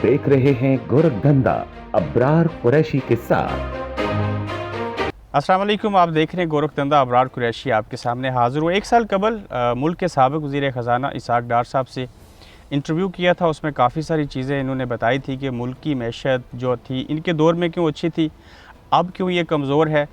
देख रहे हैं गोरखधंधा अब्रार कुरैशी के साथ। अस्सलाम वालेकुम, आप देख रहे हैं गोरखधंधा अब्रार कुरैशी आपके सामने हाज़िर हूँ। एक साल कबल मुल्क के साबिक़ वज़ीर ख़ज़ाना इसहाक़ डार साहब से इंटरव्यू किया था। उसमें काफ़ी सारी चीज़ें इन्होंने बताई थी कि मुल्क की मैशत जो थी इनके दौर में क्यों अच्छी थी, अब क्यों ये कमज़ोर है,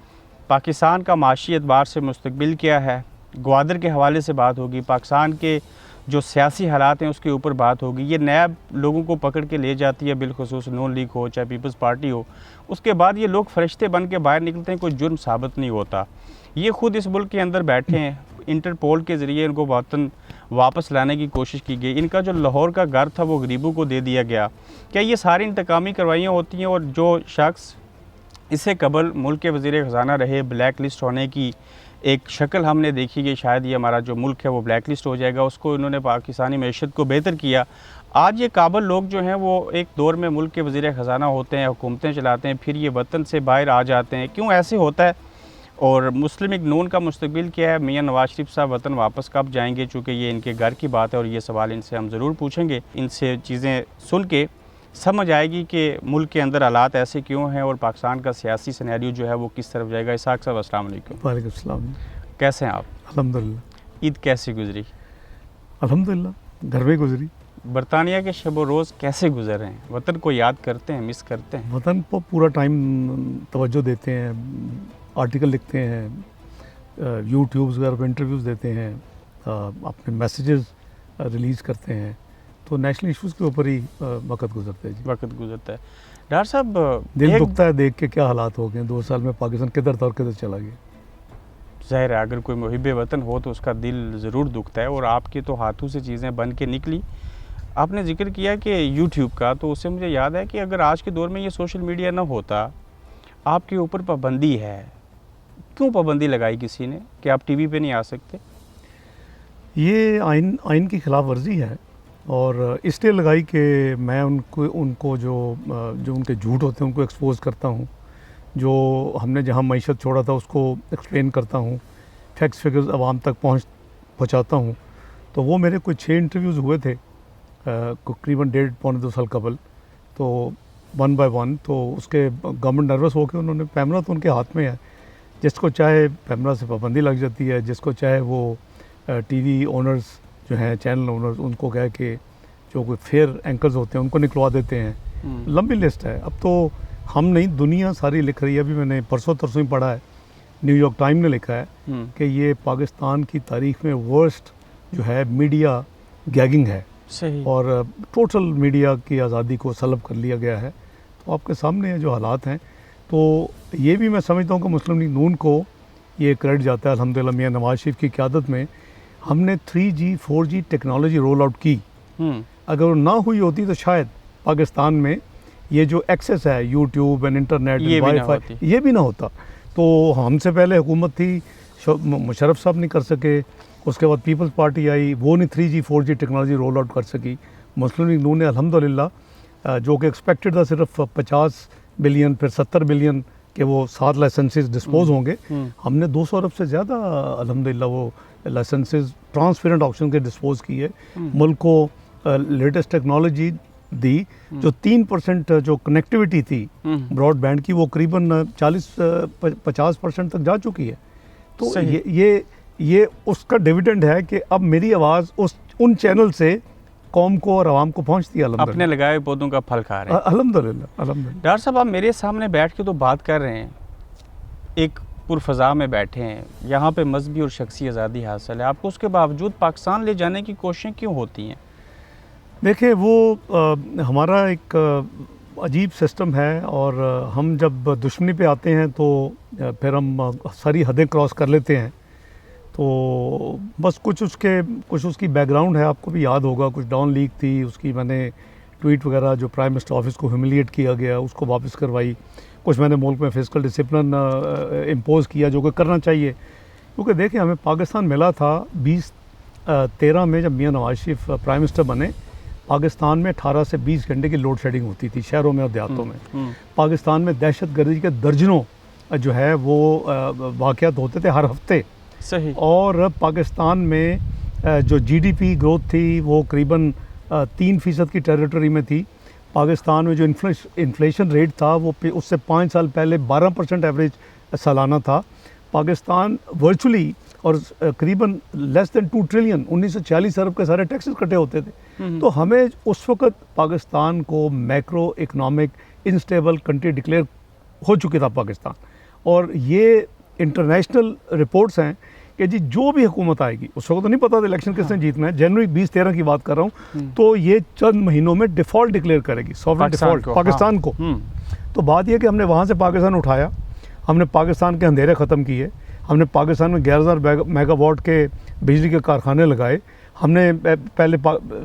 पाकिस्तान का माशी एतबार से मुस्तक़बिल क्या है, ग्वादर के हवाले से बात होगी, पाकिस्तान के जो सियासी हालात हैं उसके ऊपर बात होगी। ये नैब लोगों को पकड़ के ले जाती है, बिलखुसूस नून लीग हो चाहे पीपल्स पार्टी हो, उसके बाद ये लोग फरिश्ते बन के बाहर निकलते हैं, कोई जुर्म साबित नहीं होता। ये ख़ुद इस मुल्क के अंदर बैठे हैं, इंटरपोल के ज़रिए इनको वतन वापस लाने की कोशिश की गई। इनका जो लाहौर का घर था वो गरीबों को दे दिया गया। क्या ये सारी इंतकामी कार्रवाइयाँ होती हैं? और जो शख्स इससे कबल मुल्क के वज़ीर ख़ज़ाना रहे, ब्लैक लिस्ट होने की एक शक्ल हमने देखी कि शायद ये हमारा जो मुल्क है वो ब्लैक लिस्ट हो जाएगा, उसको इन्होंने पाकिस्तानी मैशत को बेहतर किया। आज ये काबिल लोग जो हैं वो एक दौर में मुल्क के वज़ीर ख़ज़ाना होते हैं, हुकूमतें चलाते हैं, फिर ये वतन से बाहर आ जाते हैं। क्यों ऐसे होता है? और मुस्लिम लीग नून का मुस्तक़बिल क्या है? मियाँ नवाज शरीफ साहब वतन वापस कब जाएंगे? चूँकि ये इनके घर की बात है और ये सवाल इनसे हम ज़रूर पूछेंगे। इनसे चीज़ें सुन के समझ आएगी कि मुल्क के अंदर हालात ऐसे क्यों हैं और पाकिस्तान का सियासी सिनेरियो जो है वो किस तरफ जाएगा। इसहाक़ साहब अस्सलाम वालेकुम। वालेकुम सलाम। कैसे हैं आप? अल्हम्दुलिल्लाह। ईद कैसी गुजरी? अल्हम्दुलिल्लाह घर में गुजरी। बरतानिया के शब रोज़ कैसे गुजर रहे हैं? वतन को याद करते हैं, मिस करते हैं? वतन पर पूरा टाइम तवज्जो देते हैं, आर्टिकल लिखते हैं, यूट्यूब्स वगैरह पर इंटरव्यूज़ देते हैं, अपने मैसेजेस रिलीज़ करते हैं, तो नेशनल इश्यूज़ के ऊपर ही वक्त गुजरता है जी। वक्त गुजरता है। डॉक्टर साहब, दिल दुखता है देख के क्या हालात हो गए 2 साल में, पाकिस्तान किधर था और किधर चला गया। ज़ाहिर है अगर कोई मुहिब वतन हो तो उसका दिल ज़रूर दुखता है, और आपके तो हाथों से चीज़ें बन के निकली। आपने जिक्र किया कि यूट्यूब का, तो उससे मुझे याद है कि अगर आज के दौर में ये सोशल मीडिया ना होता, आपके ऊपर पाबंदी है, क्यों पाबंदी लगाई किसी ने कि आप टीवी पे नहीं आ सकते? ये आइन की खिलाफ वर्जी है, और इसलिए लगाई कि मैं उनको जो उनके झूठ होते हैं उनको एक्सपोज करता हूँ, जो हमने जहाँ मईशत छोड़ा था उसको एक्सप्लेन करता हूँ, फैक्ट्स फिगर्स आवाम तक पहुँचाता हूँ। तो वो मेरे कुछ 6 इंटरव्यूज़ हुए थे तकरीबन 1.5-2 साल कबल, तो 1 बाय 1। तो उसके गवर्नमेंट नर्वस हो के उन्होंने, कैमरा तो उनके हाथ में है, जिसको चाहे कैमरा से पाबंदी लग जाती है, जिसको चाहे वो टीवी ओनर्स जो हैं, चैनल ओनर्स, उनको कह के जो कोई फेयर एंकर्स होते हैं उनको निकलवा देते हैं। लंबी लिस्ट है। अब तो हम नहीं, दुनिया सारी लिख रही है। अभी मैंने परसों तरसों ही पढ़ा है, न्यूयॉर्क टाइम ने लिखा है कि ये पाकिस्तान की तारीख में वर्स्ट जो है मीडिया गैगिंग है। सही। और टोटल मीडिया की आज़ादी को सलब कर लिया गया है। तो आपके सामने जो हालात हैं, तो ये भी मैं समझता हूँ कि मुस्लिम लीग नून को ये क्रेडिट जाता है। अल्हम्दुलिल्लाह मियाँ नवाज शरीफ की क़यादत में हमने 3G 4G technology roll out की। अगर वो ना हुई होती तो शायद पाकिस्तान में ये जो एक्सेस है यूट्यूब एंड इंटरनेट वाईफाई, ये भी ना होता। तो हमसे पहले हुकूमत थी, मुशर्रफ साहब नहीं कर सके, उसके बाद पीपल्स पार्टी आई, वो नहीं 3G 4G technology roll out कर सकी। मुस्लिम लीग नून ने अल्हम्दुलिल्लाह, जो कि एक्सपेक्टेड था सिर्फ 50 बिलियन फिर 70 बिलियन के वो 7 लाइसेंसेस डिस्पोज होंगे, हमने 200 अरब से ज़्यादा अल्हम्दुलिल्लाह वो लाइसेंसेस ट्रांसपेरेंट ऑप्शन के डिस्पोज किए। मुल्क को लेटेस्ट टेक्नोलॉजी दी। जो 3% जो कनेक्टिविटी थी ब्रॉडबैंड की, वो करीबन 40-50% तक जा चुकी है। तो ये उसका डिविडेंड है कि अब मेरी आवाज़ उन चैनल से कौम को और आवाम को पहुंचती है। अपने लगाए पौधों का फल खा रहे हैं। अल्हम्दुलिल्लाह। डॉक्टर साहब, आप मेरे सामने बैठ के तो बात कर रहे हैं, एक पुरफ़ज़ा में बैठे हैं, यहाँ पे मजहबी और शख्सी आज़ादी हासिल है, आपको उसके बावजूद पाकिस्तान ले जाने की कोशिशें क्यों होती हैं? देखिए, वो हमारा एक अजीब सिस्टम है, और हम जब दुश्मनी पे आते हैं तो फिर हम सारी हदें क्रॉस कर लेते हैं। तो बस कुछ उसकी बैकग्राउंड है, आपको भी याद होगा, कुछ डाउन लीक थी उसकी, मैंने ट्वीट वगैरह जो प्राइम मिनिस्टर ऑफिस को ह्यूमिलिएट किया गया उसको वापस करवाई। कुछ मैंने मुल्क में फिजिकल डिसिप्लिन इम्पोज़ किया, जो कि करना चाहिए, क्योंकि देखिए हमें पाकिस्तान मिला था 2013 में, जब मियाँ नवाज शरीफ प्राइम मिनिस्टर बने। पाकिस्तान में 18 से 20 घंटे की लोड शेडिंग होती थी शहरों में और देहातों में। पाकिस्तान में दहशत गर्दी के दर्जनों जो है वो वाक़यात होते थे हर हफ्ते। सही। और पाकिस्तान में जो जीडीपी ग्रोथ थी वो करीबन 3% की टेरिटरी में थी। पाकिस्तान में जो इन्फ्लेशन रेट था वो उससे 5 साल पहले 12% एवरेज सालाना था। पाकिस्तान वर्चुअली और करीबन लेस देन 2 ट्रिलियन 1940 अरब के सारे टैक्सेस कटे होते थे। तो हमें उस वक्त पाकिस्तान को macro economic instable country declare हो चुकी था पाकिस्तान। और ये इंटरनेशनल रिपोर्ट्स हैं कि जी जो भी हुकूमत आएगी, उस वक्त तो नहीं पता था इलेक्शन किसने जीतना है, जनवरी 2013 की बात कर रहा हूँ, तो ये चंद महीनों में डिफ़ॉल्ट डिक्लेयर करेगी, सॉवरेन डिफ़ॉल्ट पाकिस्तान को। तो बात यह कि हमने वहाँ से पाकिस्तान उठाया, हमने पाकिस्तान के अंधेरे ख़त्म किए, हमने पाकिस्तान में 11,000 मेगावाट के बिजली के कारखाने लगाए, हमने पहले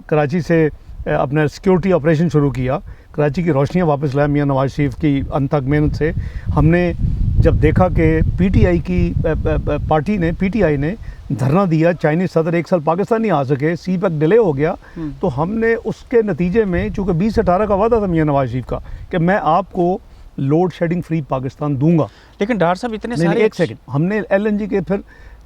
कराची से अपना सिक्योरिटी ऑपरेशन शुरू किया, कराची की रोशनियाँ वापस लाया मियाँ नवाज शरीफ की अनथक मेहनत से। हमने जब देखा कि पीटीआई की पार्टी ने, पीटीआई ने धरना दिया, चाइनीज़ सदर 1 साल पाकिस्तान नहीं आ सके, सी पैक डिले हो गया, तो हमने उसके नतीजे में, चूँकि 20 से 18 का वादा था मियाँ नवाज शरीफ का कि मैं आपको लोड शेडिंग फ्री पाकिस्तान दूंगा। लेकिन डॉक्टर साहब इतने सारे, एक सेकंड, हमने एलएनजी के फिर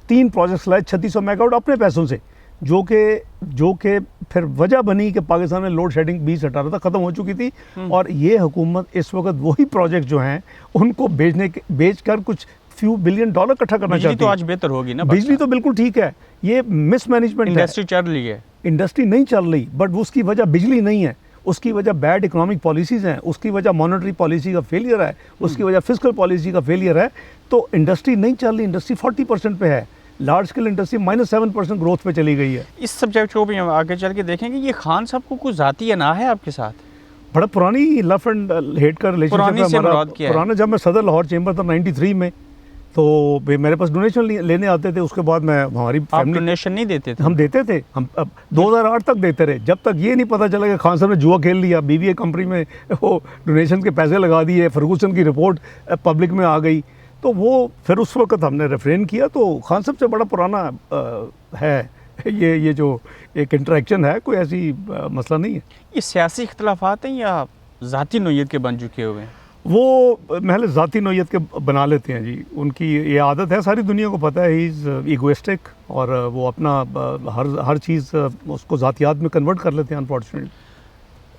3 प्रोजेक्ट्स लाए 3600 मेगावाट अपने पैसों से, जो कि फिर वजह बनी कि पाकिस्तान में लोड शेडिंग 2018 तक ख़त्म हो चुकी थी। और ये हुकूमत इस वक्त वही प्रोजेक्ट जो हैं उनको बेचकर कुछ फ्यू बिलियन डॉलर इकट्ठा करना चाहती है। तो आज बेहतर होगी ना, बिजली तो बिल्कुल ठीक है, ये मिसमैनेजमेंट है। इंडस्ट्री चल रही है, इंडस्ट्री नहीं चल रही, बट उसकी वजह बिजली नहीं है, उसकी वजह बैड इकोनॉमिक पॉलिसीज़ हैं, उसकी वजह मॉनेटरी पॉलिसी का फेलियर है, उसकी वजह फिस्कल पॉलिसी का फेलियर है। तो इंडस्ट्री नहीं चल रही, इंडस्ट्री 40% पे है, लार्ज स्केल इंडस्ट्री -7% ग्रोथ पे चली गई है। इस सब्जेक्ट को भी हम आगे चल के देखेंगे। ये खान साहब को कुछ ज़ाती अना है आपके साथ? बड़ा पुरानी लव एंड हेट का रिलेशनशिप है हमारा। पुराना, जब मैं सदर लाहौर चेंबर था 93 में, तो मेरे पास डोनेशन लेने आते थे। उसके बाद मैं, हमारी फैमिली डोनेशन नहीं देते थे? हम देते थे, हम 2008 तक देते रहे, जब तक ये नहीं पता चला कि खान साहब ने जुआ खेल लिया, बीबीए कंपनी में वो डोनेशन के पैसे लगा दिए, फर्गूसन की रिपोर्ट पब्लिक में आ गई, तो वो फिर उस वक्त हमने रेफरेन किया। तो खान साहब से बड़ा पुराना है ये जो एक इंटरेक्शन है, कोई ऐसी मसला नहीं है। ये सियासी इख्तलाफात हैं या ज़ाती नोयत के बन चुके हुए हैं? वो महल ज़ाती नोयत के बना लेते हैं जी, उनकी ये आदत है, सारी दुनिया को पता है, ही इज़ ईगोइस्टिक, और वो अपना हर चीज़ उसको ज़ातियात में कन्वर्ट कर लेते हैं अनफॉर्चुनेटली।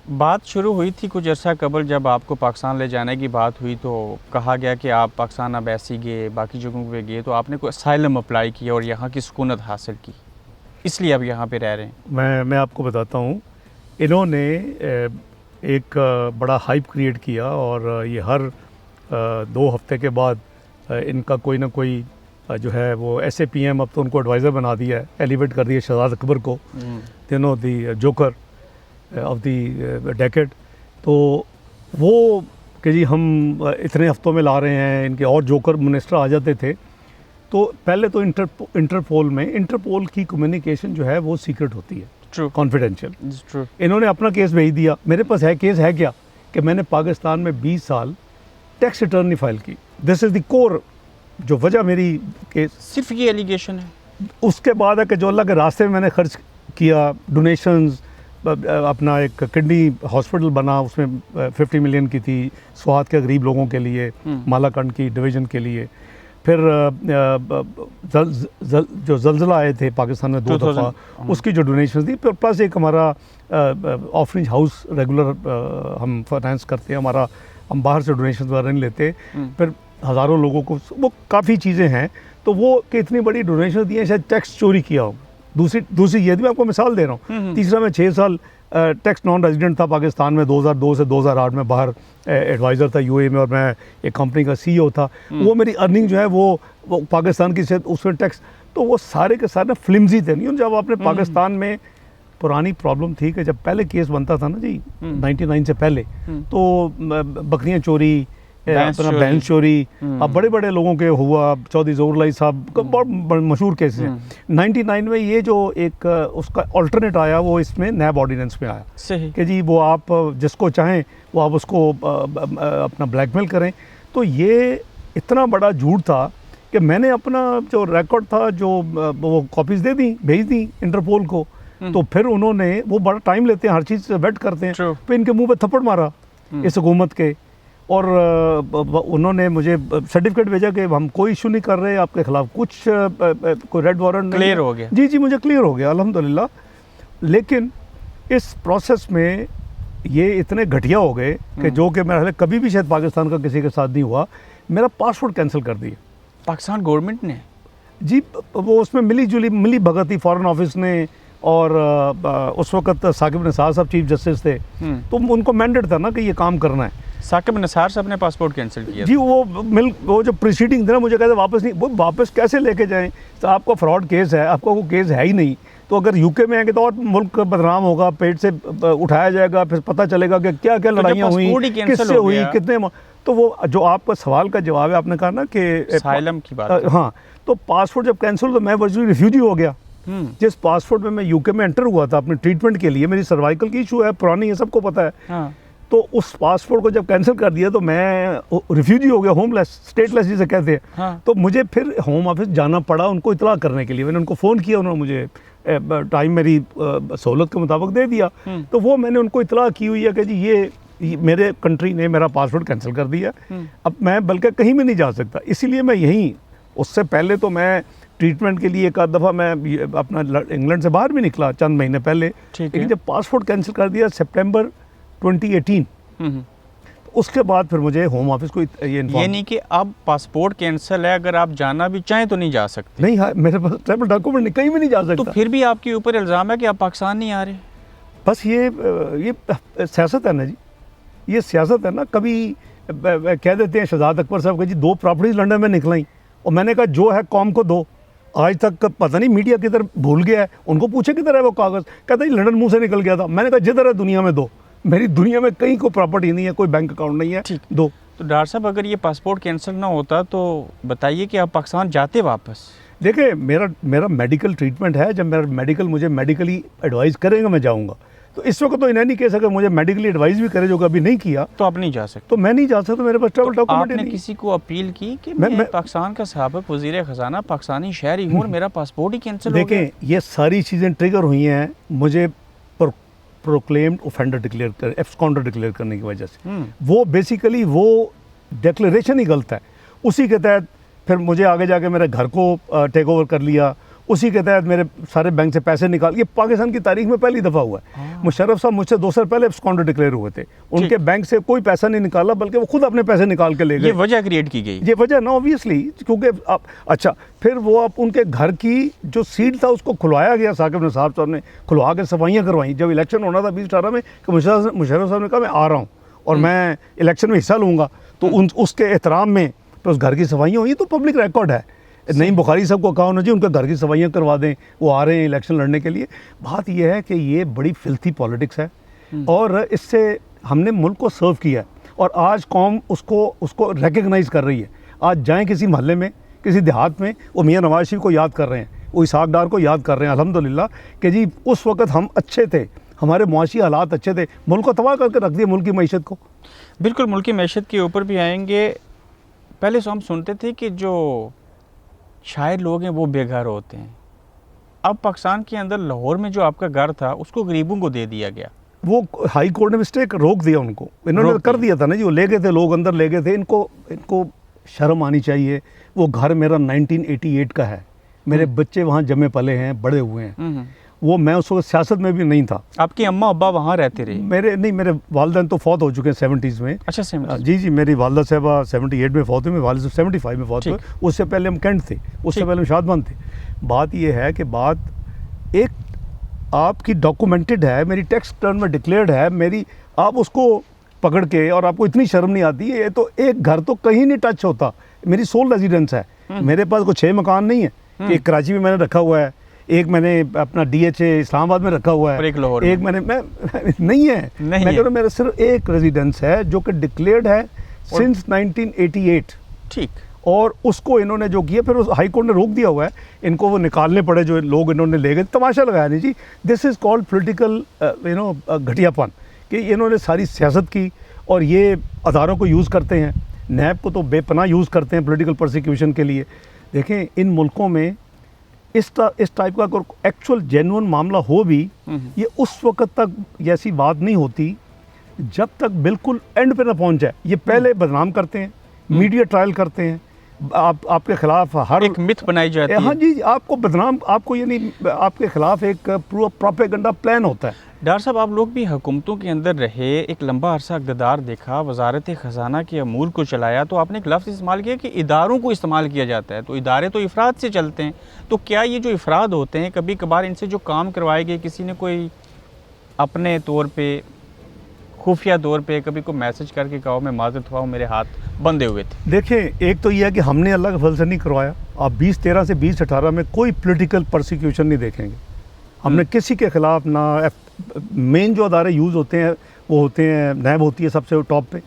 बात शुरू हुई थी कुछ अर्सा कबल, जब आपको पाकिस्तान ले जाने की बात हुई तो कहा गया कि आप पाकिस्तान अब ऐसी गए, बाकी जगहों पे गए, तो आपने कोई असाइलम अप्लाई किया और यहाँ की सुकूनत हासिल की, इसलिए अब यहाँ पे रह रहे हैं। मैं आपको बताता हूँ, इन्होंने एक बड़ा हाइप क्रिएट किया, और ये हर 2 हफ्ते के बाद इनका कोई ना कोई जो है वो SAPM, अब तो उनको एडवाइज़र बना दिया है, एलिवेट कर दिया शहजाद अकबर को, तीनों दी जोकर ऑफ द डेकेड। तो वो कि जी हम इतने हफ्तों में ला रहे हैं, इनके और जोकर मिनिस्टर आ जाते थे। तो पहले तो इंटरपोल की कम्युनिकेशन जो है वो सीक्रेट होती है, कॉन्फिडेंशियल। इन्होंने अपना केस भेज दिया, मेरे पास है केस, है क्या कि मैंने पाकिस्तान में 20 साल टैक्स रिटर्न नहीं फाइल की। दिस इज़ द कोर, जो वजह मेरी केस, सिर्फ ये एलिगेशन है। उसके बाद है कि जो अल्लाह के रास्ते में मैंने खर्च किया, डोनेशंस, अपना एक किडनी हॉस्पिटल बना, उसमें 50 मिलियन की थी, स्वात के गरीब लोगों के लिए, मालाकंड की डिवीज़न के लिए। फिर जो जल्जला आए थे पाकिस्तान में 2 दफ़ा, उसकी जो डोनेशन थी, प्लस एक हमारा ऑफरिंज हाउस रेगुलर हम फाइनेंस करते हैं, हम बाहर से डोनेशन वगैरह नहीं लेते। फिर हज़ारों लोगों को, वो काफ़ी चीज़ें हैं। तो वो कि इतनी बड़ी डोनेशन दी है, शायद टैक्स चोरी किया हो। दूसरी ये भी मैं आपको मिसाल दे रहा हूँ। तीसरा, मैं 6 साल टैक्स नॉन रेजिडेंट था पाकिस्तान में, 2002 से 2008 में बाहर एडवाइज़र था UAE में, और मैं एक कंपनी का CEO था। वो मेरी अर्निंग जो है वो पाकिस्तान की से उसमें टैक्स, तो वो सारे के सारे फ्लिम्जी थे। नहीं, जब आपने पाकिस्तान में पुरानी प्रॉब्लम थी कि जब पहले केस बनता था ना जी 99 से पहले, तो बकरियाँ चोरी, अपना बैंस चोरी, अब बड़े बड़े लोगों के हुआ, चौधरी ज़ोहर साहब का बहुत मशहूर केस है। 99 में ये जो एक उसका अल्टरनेट आया, वो इसमें नैब ऑर्डिनेंस में आया कि जी वो आप जिसको चाहें वो आप उसको अपना ब्लैकमेल करें। तो ये इतना बड़ा झूठ था कि मैंने अपना जो रिकॉर्ड था, जो वो कॉपीज़ भेज दी इंटरपोल को। तो फिर उन्होंने, वो बड़ा टाइम लेते हैं, हर चीज़ से वेट करते हैं, फिर इनके मुँह पे थप्पड़ मारा इस हुकूमत के, और उन्होंने मुझे सर्टिफिकेट भेजा कि हम कोई इशू नहीं कर रहे आपके खिलाफ, कुछ कोई रेड वारंट क्लियर हो गया। जी, मुझे क्लियर हो गया अल्हम्दुलिल्लाह। लेकिन इस प्रोसेस में ये इतने घटिया हो गए कि जो कि मेरा कभी भी शायद पाकिस्तान का किसी के साथ नहीं हुआ, मेरा पासपोर्ट कैंसिल कर दिया पाकिस्तान गवर्नमेंट ने? जी, वो उसमें मिली भगत थी फॉरेन ऑफिस ने, और उस वक्त साकिब निसार साहब चीफ जस्टिस थे, तो उनको मैंडेट था ना कि ये काम करना है। साकिब निसार साहब ने पासपोर्ट कैंसिल किया जी, वो जो प्रीसीडिंग थे ना, मुझे कहते वापस नहीं, वो वापस कैसे लेके जाएं, तो आपका फ्रॉड केस है, आपका वो केस है ही नहीं, तो अगर यूके में आएंगे तो और मुल्क बदनाम होगा, पेट से उठाया जाएगा, फिर पता चलेगा कि क्या क्या लड़ाइयाँ हुई, किससे हुई, कितने। तो वो जो आपका सवाल का जवाब है, आपने कहा ना कि असाइलम की बात, हाँ, तो पासपोर्ट जब कैंसिल तो मैं वर्चुअली रिफ्यूजी हो गया। जिस पासपोर्ट में मैं यूके में एंटर हुआ था अपने ट्रीटमेंट के लिए, मेरी सर्वाइकल की इशू है, पुरानी है, सबको पता है। हाँ। तो उस पासपोर्ट को जब कैंसिल कर दिया तो मैं रिफ्यूजी हो गया, होमलेस, स्टेटलेस जिसे कहते हैं। हाँ। तो मुझे फिर होम ऑफिस जाना पड़ा उनको इतला करने के लिए। मैंने उनको फ़ोन किया, उन्होंने मुझे टाइम मेरी सहूलत के मुताबिक दे दिया। तो वो मैंने उनको इतला की हुई है कि जी ये मेरे कंट्री ने मेरा पासपोर्ट कैंसिल कर दिया, अब मैं बल्कि कहीं भी नहीं जा सकता। इसीलिए मैं यहीं, उससे पहले तो मैं ट्रीटमेंट के लिए एक आध दफ़ा मैं अपना इंग्लैंड से बाहर भी निकला चंद महीने पहले, लेकिन जब पासपोर्ट कैंसिल कर दिया सितंबर 2018, तो उसके बाद फिर मुझे होम ऑफिस को ये नहीं कि अब पासपोर्ट कैंसिल है, अगर आप जाना भी चाहें तो नहीं जा सकते? नहीं, हाँ, मेरे पास ट्रैवल डॉक्यूमेंट नहीं, कहीं भी नहीं जा सकता। तो फिर भी आपके ऊपर इल्ज़ाम है कि आप पाकिस्तान नहीं आ रहे? बस ये सियासत है ना जी, ये सियासत है ना। कभी कह देते हैं शहजाद अकबर साहब कि जी 2 प्रॉपर्टीज़ लंदन में निकलाई, और मैंने कहा जो है कौम को दो। आज तक पता नहीं मीडिया किधर भूल गया है, उनको पूछे किधर है वो कागज़, कहता है लंदन मुंह से निकल गया था। मैंने कहा जिधर है दुनिया में दो, मेरी दुनिया में कहीं कोई प्रॉपर्टी नहीं है, कोई बैंक अकाउंट नहीं है, दो। तो डॉक्टर साहब, अगर ये पासपोर्ट कैंसिल ना होता तो बताइए कि आप पाकिस्तान जाते वापस? देखिए, मेरा मेडिकल ट्रीटमेंट है, जब मेरा मुझे मेडिकली एडवाइस करेंगे मैं जाऊँगा। तो इस वक्त तो इन्हें नहीं कह सके, मुझे मेडिकली एडवाइस भी करे जो कभी नहीं किया तो आप नहीं जा सकते? तो मैं नहीं जा सकता, मेरे पास ट्रैवल डॉक्यूमेंट नहीं। किसी को अपील की कि मैं पाकिस्तान का साबिक वज़ीर ख़जाना पाकिस्तानी शहरी हूँ और मेरा पासपोर्ट ही कैंसिल हो गया? देखें, ये सारी चीज़ें ट्रिगर हुई हैं मुझे प्रोक्लेम्ड ऑफेंडर डिक्लेयर कर, एब्सकॉन्डर डिक्लेयर करने की वजह से। वो बेसिकली वो डिक्लेरेशन ही गलत है, उसी के तहत फिर मुझे आगे जाके मेरे घर को टेक ओवर कर लिया, उसी के तहत मेरे सारे बैंक से पैसे निकाल। ये पाकिस्तान की तारीख में पहली दफ़ा हुआ है। मुशर्रफ साहब मुझसे 2 साल पहले एब्सकॉन्डर डिक्लेयर हुए थे, उनके बैंक से कोई पैसा नहीं निकाला, बल्कि वो खुद अपने पैसे निकाल के ले गए। ये वजह क्रिएट की गई? ये वजह ना, ऑब्वियसली, क्योंकि आप अच्छा, फिर वो आप उनके घर की जो सीट था उसको खुलवाया गया, साकिब निसार साहब ने खुलवा के सफाइयाँ करवाई। जब इलेक्शन होना था 2018 में, कि मुशर्रफ साहब ने कहा मैं आ रहा हूँ और मैं इलेक्शन में हिस्सा लूँगा, तो उसके एहतराम में तो उस घर की सफाइयाँ हुई। तो पब्लिक रिकॉर्ड है। नईम बुखारी साहब को कहा उन्होंने जी उनके घर की सफाइयाँ करवा दें, वो आ रहे हैं इलेक्शन लड़ने के लिए। बात यह है कि ये बड़ी फिल्थी पॉलिटिक्स है, और इससे हमने मुल्क को सर्व किया है, और आज कौम उसको रिकग्नाइज़ कर रही है। आज जाएं किसी मोहल्ले में, किसी देहात में, वो मियाँ नवाज शरीफ को याद कर रहे हैं, वो इसहाक डार को याद कर रहे हैं, अल्हम्दुलिल्लाह, कि जी उस वक़्त हम अच्छे थे, हमारे मुआशी हालात अच्छे थे, मुल्क को तबाह करके रख दिया, मुल्क की मईशत को। बिल्कुल, मुल्क की मईशत के ऊपर भी आएंगे। पहले से हम सुनते थे कि जो शायर लोग हैं वो बेघर होते हैं। अब पाकिस्तान के अंदर लाहौर में जो आपका घर था उसको गरीबों को दे दिया गया। वो हाई कोर्ट ने मिस्टेक रोक दिया उनको, इन्होंने कर दिया था ना जी, वो ले गए थे लोग, अंदर ले गए थे। इनको शर्म आनी चाहिए। वो घर मेरा 1988 का है, मेरे बच्चे वहाँ जमे पले हैं, बड़े हुए हैं। वो मैं उस वक्त सियासत में भी नहीं था। आपकी अम्मा अब्बा वहाँ रहते रहे? मेरे वालदैन तो फौत हो चुके हैं 70s में। अच्छा, 70s? जी, मेरी वालदा साहबा 78 में फौत हुई, मेरे वालिद साहब 75 में फौत हुए। उससे पहले हम कैंट थे, उससे पहले हम शादबंद थे। बात यह है कि बात एक आपकी डॉक्यूमेंटेड है, मेरी टैक्स रिटर्न में डिक्लेयर्ड है मेरी, आप उसको पकड़ के, और आपको इतनी शर्म नहीं आती है। तो एक घर तो कहीं नहीं टच होता, मेरी सोल रेजिडेंस है। मेरे पास कोई 6 मकान नहीं है। एक कराची में मैंने रखा हुआ है, एक मैंने अपना DHA इस्लामाबाद में रखा हुआ है, एक लाहौर एक मैंने नहीं है, मैं कह रहा हूँ मेरा सिर्फ एक रेजिडेंस है जो कि डिक्लेयर्ड है सिंस 1988। ठीक। और उसको इन्होंने जो किया, फिर हाई कोर्ट ने रोक दिया हुआ है, इनको वो निकालने पड़े जो लोग इन्होंने ले गए। तमाशा लगाया नहीं जी, दिस इज़ कॉल्ड पोलिटिकल घटियापन, कि इन्होंने सारी सियासत की और ये अदारों को यूज़ करते हैं, नैब को तो बेपनाह यूज़ करते हैं पॉलिटिकल प्रोसिक्यूशन के लिए। देखें, इन मुल्कों में इस टाइप का अगर एक्चुअल जेन्युइन मामला हो भी, ये उस वक्त तक ऐसी बात नहीं होती जब तक बिल्कुल एंड पे ना पहुंच जाए। ये पहले बदनाम करते हैं, मीडिया ट्रायल करते हैं, आपके खिलाफ हर एक मिथ बनाई जाती है। हाँ जी, आपको बदनाम, आपको यानी आपके खिलाफ एक पूरा प्रोपेगेंडा प्लान होता है। डॉक्टर साहब, आप लोग भी हुकूमतों के अंदर रहे, एक लंबा अरसा इक़्तिदार देखा, वजारत ख़जाना के अमूल को चलाया, तो आपने एक लफ्ज़ इस्तेमाल किया कि इदारों को इस्तेमाल किया जाता है। तो इदारे तो इफ़राद से चलते हैं, तो क्या ये जो इफ़राद होते हैं, कभी कभार इनसे जो काम करवाए गए, किसी ने कोई अपने तौर पे, खुफिया तौर पे कभी कोई मैसेज करके कहो मैं माज़रत हुआ हूँ, मेरे हाथ बंधे हुए थे? देखें, एक तो ये है कि हमने अल्लाह के फजल से नहीं करवाया। आप 2013 से 2018 में कोई पॉलिटिकल परसिक्यूशन नहीं देखेंगे। हमने किसी के खिलाफ ना, मेन जो अदारे यूज़ होते हैं वो होते हैं, नैब होती है सबसे टॉप पे,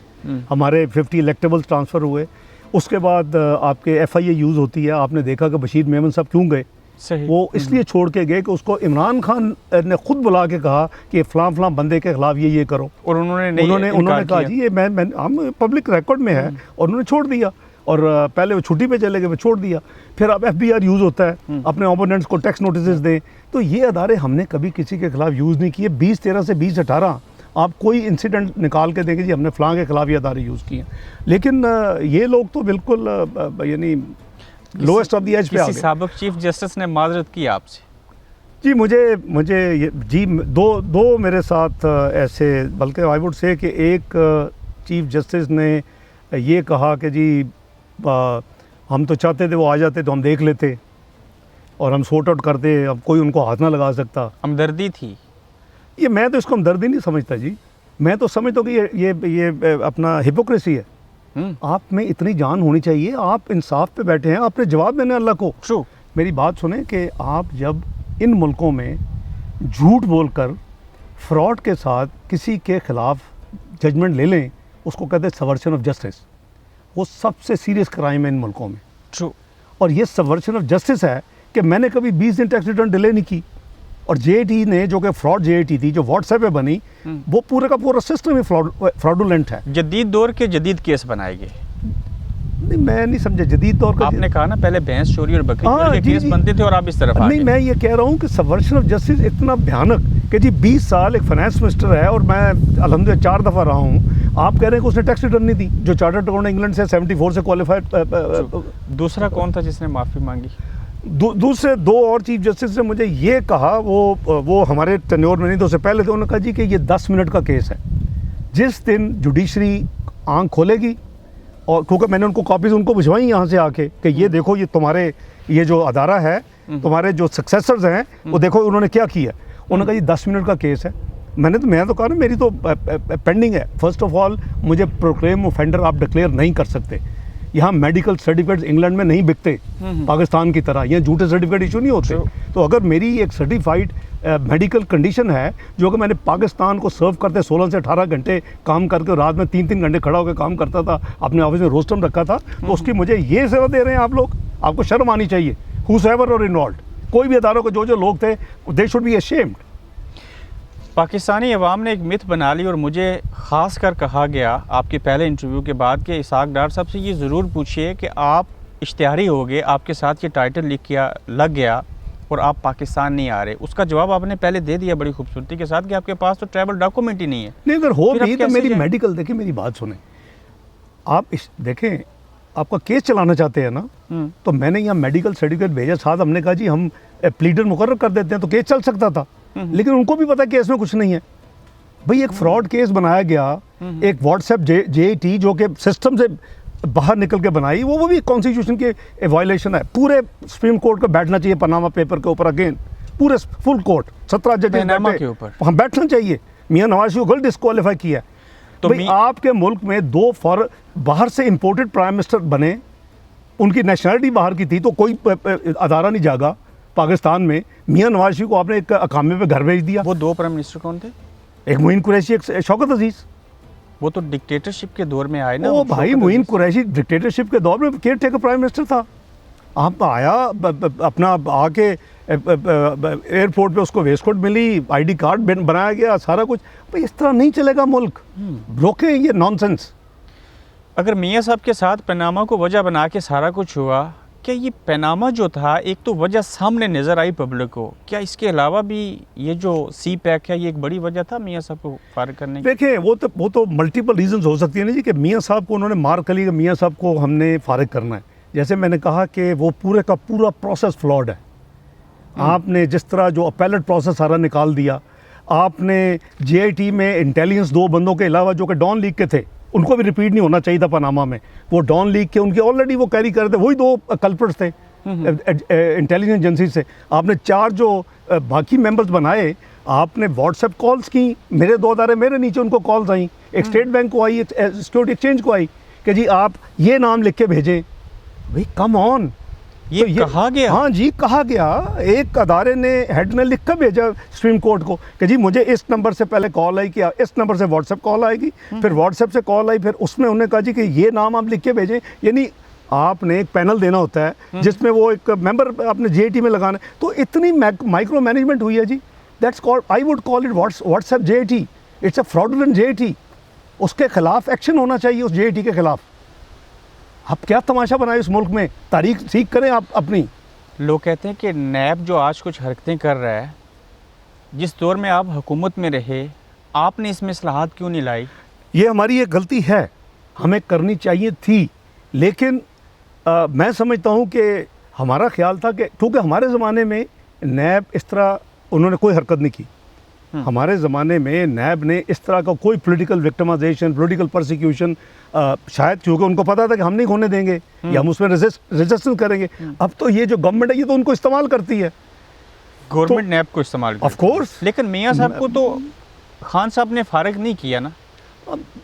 हमारे 50 इलेक्टेबल्स ट्रांसफ़र हुए। उसके बाद आपके FIA यूज़ होती है। आपने देखा कि बशीर मेमन साहब क्यों गए, सही। वो इसलिए छोड़ के गए कि उसको इमरान खान ने खुद बुला के कहा कि फ़लाँ बंदे के खिलाफ ये करो, और उन्होंने कहा जी ये मैं हम पब्लिक रिकॉर्ड में है, और उन्होंने छोड़ दिया। और पहले वो छुट्टी पे चले गए, वो छोड़ दिया। फिर अब FBR यूज़ होता है, अपने ओपोनेंट्स को टैक्स नोटिस दें। तो ये अदारे हमने कभी किसी के खिलाफ यूज़ नहीं किए। 2013 से 2018 आप कोई इंसिडेंट निकाल के देंगे जी हमने फ़लाँ के खिलाफ ये अदारे यूज़ किए। लेकिन ये लोग तो बिल्कुल यानी लोएस्ट ऑफ द एज पे आ गए। साबिक चीफ जस्टिस ने माजरत की आपसे? जी मुझे जी दो मेरे साथ ऐसे, बल्कि आई वुड से कि एक चीफ जस्टिस ने ये कहा कि जी हम तो चाहते थे वो आ जाते तो हम देख लेते और हम सॉर्ट आउट करते, अब कोई उनको हाथ ना लगा सकता। हमदर्दी थी ये, मैं तो इसको हमदर्दी नहीं समझता जी। मैं तो समझता हूँ कि ये अपना हिपोक्रेसी है। आप में इतनी जान होनी चाहिए, आप इंसाफ पे बैठे हैं, आपने जवाब देना अल्लाह को। ट्रू। मेरी बात सुने कि आप जब इन मुल्कों में झूठ बोलकर फ्रॉड के साथ किसी के खिलाफ जजमेंट ले लें, उसको कहते हैं सबवर्शन ऑफ जस्टिस। वो सबसे सीरियस क्राइम है इन मुल्कों में। ट्रू। और ये सबवर्शन ऑफ जस्टिस है कि मैंने कभी 20 दिन टैक्स रिटर्न डिले नहीं की, और JAT ने, जो कि फ्रॉड JAT थी, जो व्हाट्सएप पे बनी, वो पूरा का पूरा सिस्टम ही फ्रॉडुलेंट है। जदीद दौर के जदीद केस बनाए गए। नहीं, मैं नहीं समझा जदीद दौर का। आपने कहा ना पहले भैंस चोरी और बकरी चोरी के केस बनते थे और आप इस तरफ आ गए। नहीं, मैं ये कह रहा हूँ कि सबवर्शन ऑफ जस्टिस इतना भयानक कि जी 20 साल एक फाइनेंस मिनिस्टर है, और मैं अल्हम्दुलिल्लाह 4 दफ़ा रहा हूँ। आप कह रहे हैं कि उसने टैक्स रिटर्न नहीं दी, जो चार्टर्ड अकाउंटेंट इंग्लैंड से 74 से क्वालिफाइड। दूसरा कौन था जिसने माफ़ी मांगी? दूसरे 2 और चीफ जस्टिस ने मुझे ये कहा, वो हमारे टेन्योर में नहीं तो उससे पहले थे। उन्होंने कहा जी कि ये 10 मिनट का केस है, जिस दिन जुडिशरी आंख खोलेगी, और क्योंकि मैंने उनको कॉपीज़ उनको भिजवाई यहाँ से आके कि ये देखो, ये तुम्हारे ये जो अदारा है, तुम्हारे जो सक्सेसर्स हैं, वो देखो उन्होंने क्या किया। उन्होंने कहा ये 10 मिनट का केस है। मैं तो कहा ना, मेरी तो पेंडिंग है। फर्स्ट ऑफ ऑल मुझे प्रोक्लेम ऑफेंडर आप डिक्लेयर नहीं कर सकते। यहाँ मेडिकल सर्टिफिकेट्स इंग्लैंड में नहीं बिकते पाकिस्तान की तरह, यहाँ झूठे सर्टिफिकेट इशू नहीं होते। तो अगर मेरी एक सर्टिफाइड मेडिकल कंडीशन है, जो कि मैंने पाकिस्तान को सर्व करते 16 से 18 घंटे काम करके रात में 3-3 घंटे खड़ा होकर काम करता था, अपने ऑफिस में रोस्टम रखा था, तो उसकी मुझे ये सेवा दे रहे हैं आप लोग। आपको शर्म आनी चाहिए। हुसएवर और इन्वॉल्व, कोई भी अदारों के जो लोग थे, they should be ashamed. Pakistani अवाम ने एक मिथ बना ली, और मुझे ख़ास कर कहा गया आपके पहले इंटरव्यू के बाद कि इसाक डार साहब से ये ज़रूर पूछिए कि आप इश्तिहारी हो गए, आपके साथ ये टाइटल लग गया और आप पाकिस्तान नहीं आ रहे। उसका जवाब आपने पहले दे दिया बड़ी खूबसूरती के साथ कि आपके पास तो ट्रैवल डॉक्यूमेंट ही नहीं है। नहीं, अगर हो भी तो मेरी मेडिकल, देखिए मेरी बात सुने आप, देखें आपका केस चलाना चाहते हैं ना, तो मैंने यहाँ मेडिकल सर्टिफिकेट भेजा साथ। हमने कहा जी हम प्लीडर मुकर्रर कर देते हैं, तो केस चल सकता था। लेकिन उनको भी पता केस में कुछ नहीं है भाई। एक फ्रॉड केस बनाया गया, एक व्हाट्सएप JAT जो कि सिस्टम से बाहर निकल के बनाई, वो भी कॉन्स्टिट्यूशन के वायलेशन है। पूरे सुप्रीम कोर्ट को बैठना चाहिए पनामा पेपर के ऊपर, अगेन पूरे फुल कोर्ट 17 जजेस के ऊपर वहाँ बैठना चाहिए। मियां नवाज शरीफ को डिस्क्वालीफाई किया। तो भाई आपके मुल्क में 2 बाहर से इंपोर्टेड प्राइम मिनिस्टर बने, उनकी नेशनलिटी बाहर की थी, तो कोई अदारा नहीं जागा पाकिस्तान में। मियां नवाज शरीफ को आपने एक अकामे पे घर भेज दिया। वो 2 प्राइम मिनिस्टर कौन थे? एक मोइन कुरैशी, एक शौकत अजीज। वो तो डिक्टेटरशिप के दौर में आए ना। ओ भाई, मोइन कुरैशी डिक्टेटरशिप के दौर में केयर टेकर प्राइम मिनिस्टर था। आप आया अपना आके एयरपोर्ट पे उसको वेस्टकोट मिली, ID कार्ड बनाया गया, सारा कुछ। भाई इस तरह नहीं चलेगा मुल्क, रोकें ये नॉनसेंस। अगर मियां साहब के साथ पनामा को वजह बना के सारा कुछ हुआ, क्या ये पनामा जो था, एक तो वजह सामने नज़र आई पब्लिक को, क्या इसके अलावा भी ये जो CPAC है ये एक बड़ी वजह था मियां साहब को फारिग करने की? देखिए वो तो मल्टीपल रीजंस हो सकती है ना जी, कि मियां साहब को उन्होंने मार कर लिया, मियां साहब को हमने फारिग करना है। जैसे मैंने कहा कि वो पूरे का पूरा प्रोसेस फ्लॉड है। आपने जिस तरह जो अपैलेट प्रोसेस सारा निकाल दिया, आपने जेआईटी में इंटेलिजेंस 2 बंदों के अलावा जो कि डॉन लीग के थे, उनको भी रिपीट नहीं होना चाहिए था पनामा में, वो डॉन लीग के उनके ऑलरेडी वो कैरी करते, वही 2 कल्प्रिट्स थे इंटेलिजेंस एजेंसी से। आपने 4 जो बाकी मेंबर्स बनाए, आपने व्हाट्सएप कॉल्स की, मेरे 2 अदारे मेरे नीचे उनको कॉल्स आई, एक स्टेट बैंक को आई, एक सिक्योरिटी एक्सचेंज को आई कि जी आप ये नाम लिख के भेजें। भाई कम ऑन, ये कहा गया? हाँ जी, कहा गया। एक अदारे ने हेड ने लिख कर भेजा सुप्रीम कोर्ट को कि जी मुझे इस नंबर से पहले कॉल आई, कि इस नंबर से व्हाट्सएप कॉल आएगी, फिर व्हाट्सएप से कॉल आई, फिर उसमें उन्होंने कहा जी कि ये नाम आप लिख के भेजें। यानी आपने एक पैनल देना होता है जिसमें वो एक मेंबर आपने जेआईटी में लगाना है। तो इतनी माइक्रो मैनेजमेंट हुई है जी, that's called, I would call it WhatsApp JIT. It's a fraudulent JIT. उसके खिलाफ एक्शन होना चाहिए, उस जेआईटी के खिलाफ। आप क्या तमाशा बनाए इस मुल्क में, तारीख सीख करें आप अपनी। लोग कहते हैं कि नैब जो आज कुछ हरकतें कर रहा है, जिस दौर में आप हुकूमत में रहे, आपने इसमें इस्लाहात क्यों नहीं लाई? ये हमारी एक गलती है, हमें करनी चाहिए थी, लेकिन मैं समझता हूँ कि हमारा ख्याल था कि क्योंकि हमारे ज़माने में नैब इस तरह उन्होंने कोई हरकत नहीं की। हमारे ज़माने में नैब ने इस तरह का कोई पॉलिटिकल विक्टिमाइजेशन, पॉलिटिकल परसिक्यूशन, शायद क्योंकि उनको पता था कि हम नहीं होने देंगे या हम उसमें रेजिस्टेंस करेंगे। अब तो ये जो गवर्नमेंट है ये तो उनको इस्तेमाल करती है, गवर्नमेंट नैब को इस्तेमाल ऑफ कोर्स। लेकिन मियाँ साहब को तो खान साहब ने फारिग नहीं किया ना।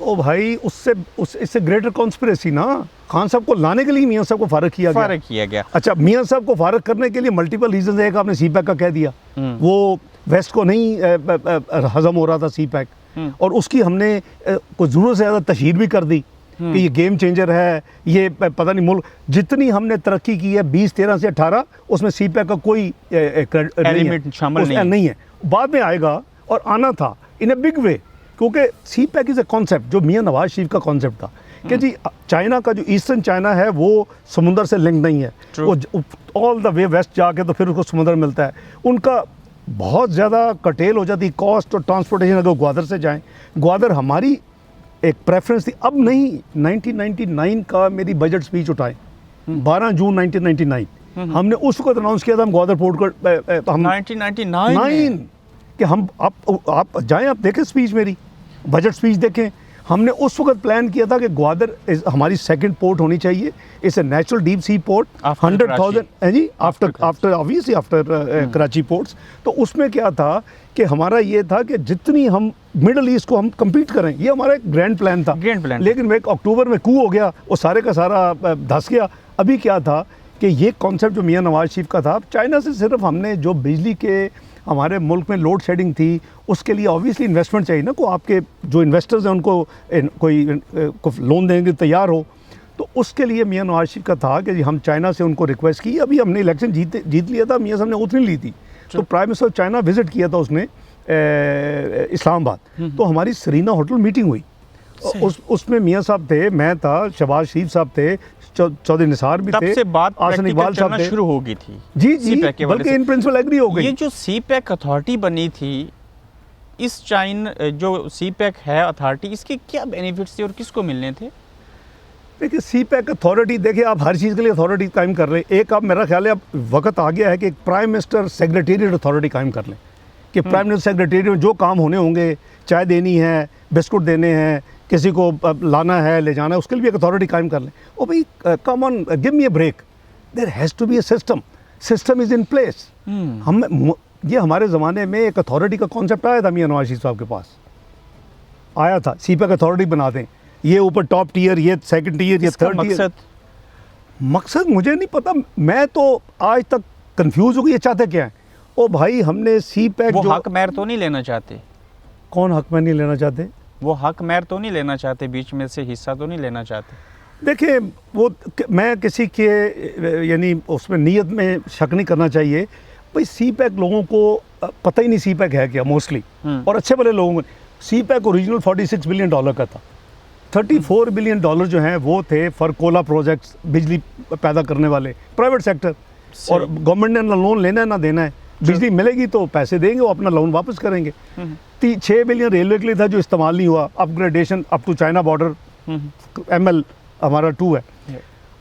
ओ भाई, इससे ग्रेटर कॉन्स्पिरेसी ना, खान साहब को लाने के लिए मियाँ साहब को फारिग किया गया। अच्छा, मियाँ साहब को फारिग करने के लिए मल्टीपल रीजन है। एक आपने सीपैक का कह दिया, वो वेस्ट को नहीं हजम हो रहा था सीपैक, और उसकी हमने कुछ ज़रूरत से ज़्यादा तशहीर भी कर दी कि ये गेम चेंजर है, ये पता नहीं मुल्क जितनी हमने तरक्की की है 2013 से 18, उसमें सीपैक का कोई एलिमेंट शामिल नहीं है। बाद में आएगा और आना था इन ए बिग वे, क्योंकि सीपैक इज़ ए कॉन्सेप्ट जो मियाँ नवाज शरीफ का कॉन्सेप्ट था कि जी चाइना का जो ईस्टर्न चाइना है वो समुंदर से लिंक नहीं है, वो ऑल द वे वेस्ट जाके तो फिर उसको समुंदर मिलता है। उनका बहुत ज़्यादा कटेल हो जाती कॉस्ट और ट्रांसपोर्टेशन अगर ग्वादर से जाएं। ग्वादर हमारी एक प्रेफरेंस थी, अब नहीं। 1999 का मेरी बजट स्पीच उठाएं, 12 जून 1999 हमने उस वक्त अनाउंस किया था हम ग्वादर पोर्ट को, हम 1999 कि हम आप जाएं, आप देखें स्पीच, मेरी बजट स्पीच देखें। हमने उस वक्त प्लान किया था कि ग्वादर हमारी सेकंड पोर्ट होनी चाहिए। It's a natural deep sea port, 100,000 है जी, after obviously after Karachi ports. तो उसमें क्या था कि हमारा ये था कि जितनी हम मिडल ईस्ट को हम कम्पीट करें, ये हमारा एक ग्रैंड प्लान था। लेकिन एक अक्टूबर में कू हो गया, वो सारे का सारा धस गया। अभी क्या था कि ये कॉन्सेप्ट जो मियाँ नवाज शरीफ का था, चाइना से सिर्फ हमने जो बिजली के हमारे मुल्क में लोड शेडिंग थी, उसके लिए ऑब्वियसली इन्वेस्टमेंट चाहिए ना, को आपके जो इन्वेस्टर्स हैं उनको कोई लोन देने के तैयार हो। तो उसके लिए मियाँ नवाज शरीफ का था कि हम चाइना से उनको रिक्वेस्ट की। अभी हमने इलेक्शन जीत लिया था, मियाँ साहब ने उतनी ली थी, तो prime minister of China visit किया था उसने इस्लामाबाद। तो हमारी सरीना होटल मीटिंग हुई, उसमें मियाँ साहब थे, मैं था, शहबाज शरीफ साहब थे, चौधरी निसार भी थे, आसन इकबाल साहब थे। शुरू हो गई थी जी, बल्कि इन प्रिंसिपल एग्री हो गई। ये जो सीपैक अथॉरिटी बनी थी, इस चाइना जो सीपैक है अथॉरिटी, इसके क्या बेनिफिट्स थे और किसको मिलने थे? देखिए, सीपैक अथॉरिटी, देखिए आप हर चीज़ के लिए अथॉरिटी कायम कर रहे हैं। एक आप, मेरा ख्याल है अब वक्त आ गया है कि एक प्राइम मिनिस्टर सेक्रेटेरिएट अथॉरिटी कायम कर लें, कि प्राइम मिनिस्टर सेक्रेटेरिएट में जो काम होने होंगे, चाय देनी है, बिस्कुट देने हैं, किसी को लाना है, ले जाना है, उसके लिए भी एक अथॉरिटी कायम कर लें। ओ भाई, come on, give me a break, there has to be a system is in place. ये हमारे ज़माने में एक अथॉरिटी का कॉन्सेप्ट आया था, मियाँ नवाज शरीफ साहब के पास आया था, सीपैक अथॉरिटी बना दें, ये ऊपर टॉप टियर, ये सेकंड टियर, ये थर्ड टियर। मकसद मुझे नहीं पता, मैं तो आज तक कंफ्यूज हो गई, ये चाहते क्या है? ओ भाई, हमने सीपैक, वो हक मैर तो नहीं लेना चाहते? कौन हक मैर नहीं लेना चाहते? वो हक मैर तो नहीं लेना चाहते, बीच में से हिस्सा तो नहीं लेना चाहते? देखिए, वो मैं किसी के यानी उसमें नीयत में शक नहीं करना चाहिए। भाई, सीपैक लोगों को पता ही नहीं सीपैक है क्या मोस्टली, और अच्छे भले लोगों को। सीपैक ओरिजिनल $46 बिलियन का था। $34 बिलियन जो हैं वो थे फॉर कोला प्रोजेक्ट्स, बिजली पैदा करने वाले प्राइवेट सेक्टर, और गवर्नमेंट ने ना लोन लेना है ना देना है। बिजली मिलेगी तो पैसे देंगे, वो अपना लोन वापस करेंगे। 6 बिलियन रेलवे के लिए था जो इस्तेमाल नहीं हुआ, upgradation up to China border, ML हमारा 2 है।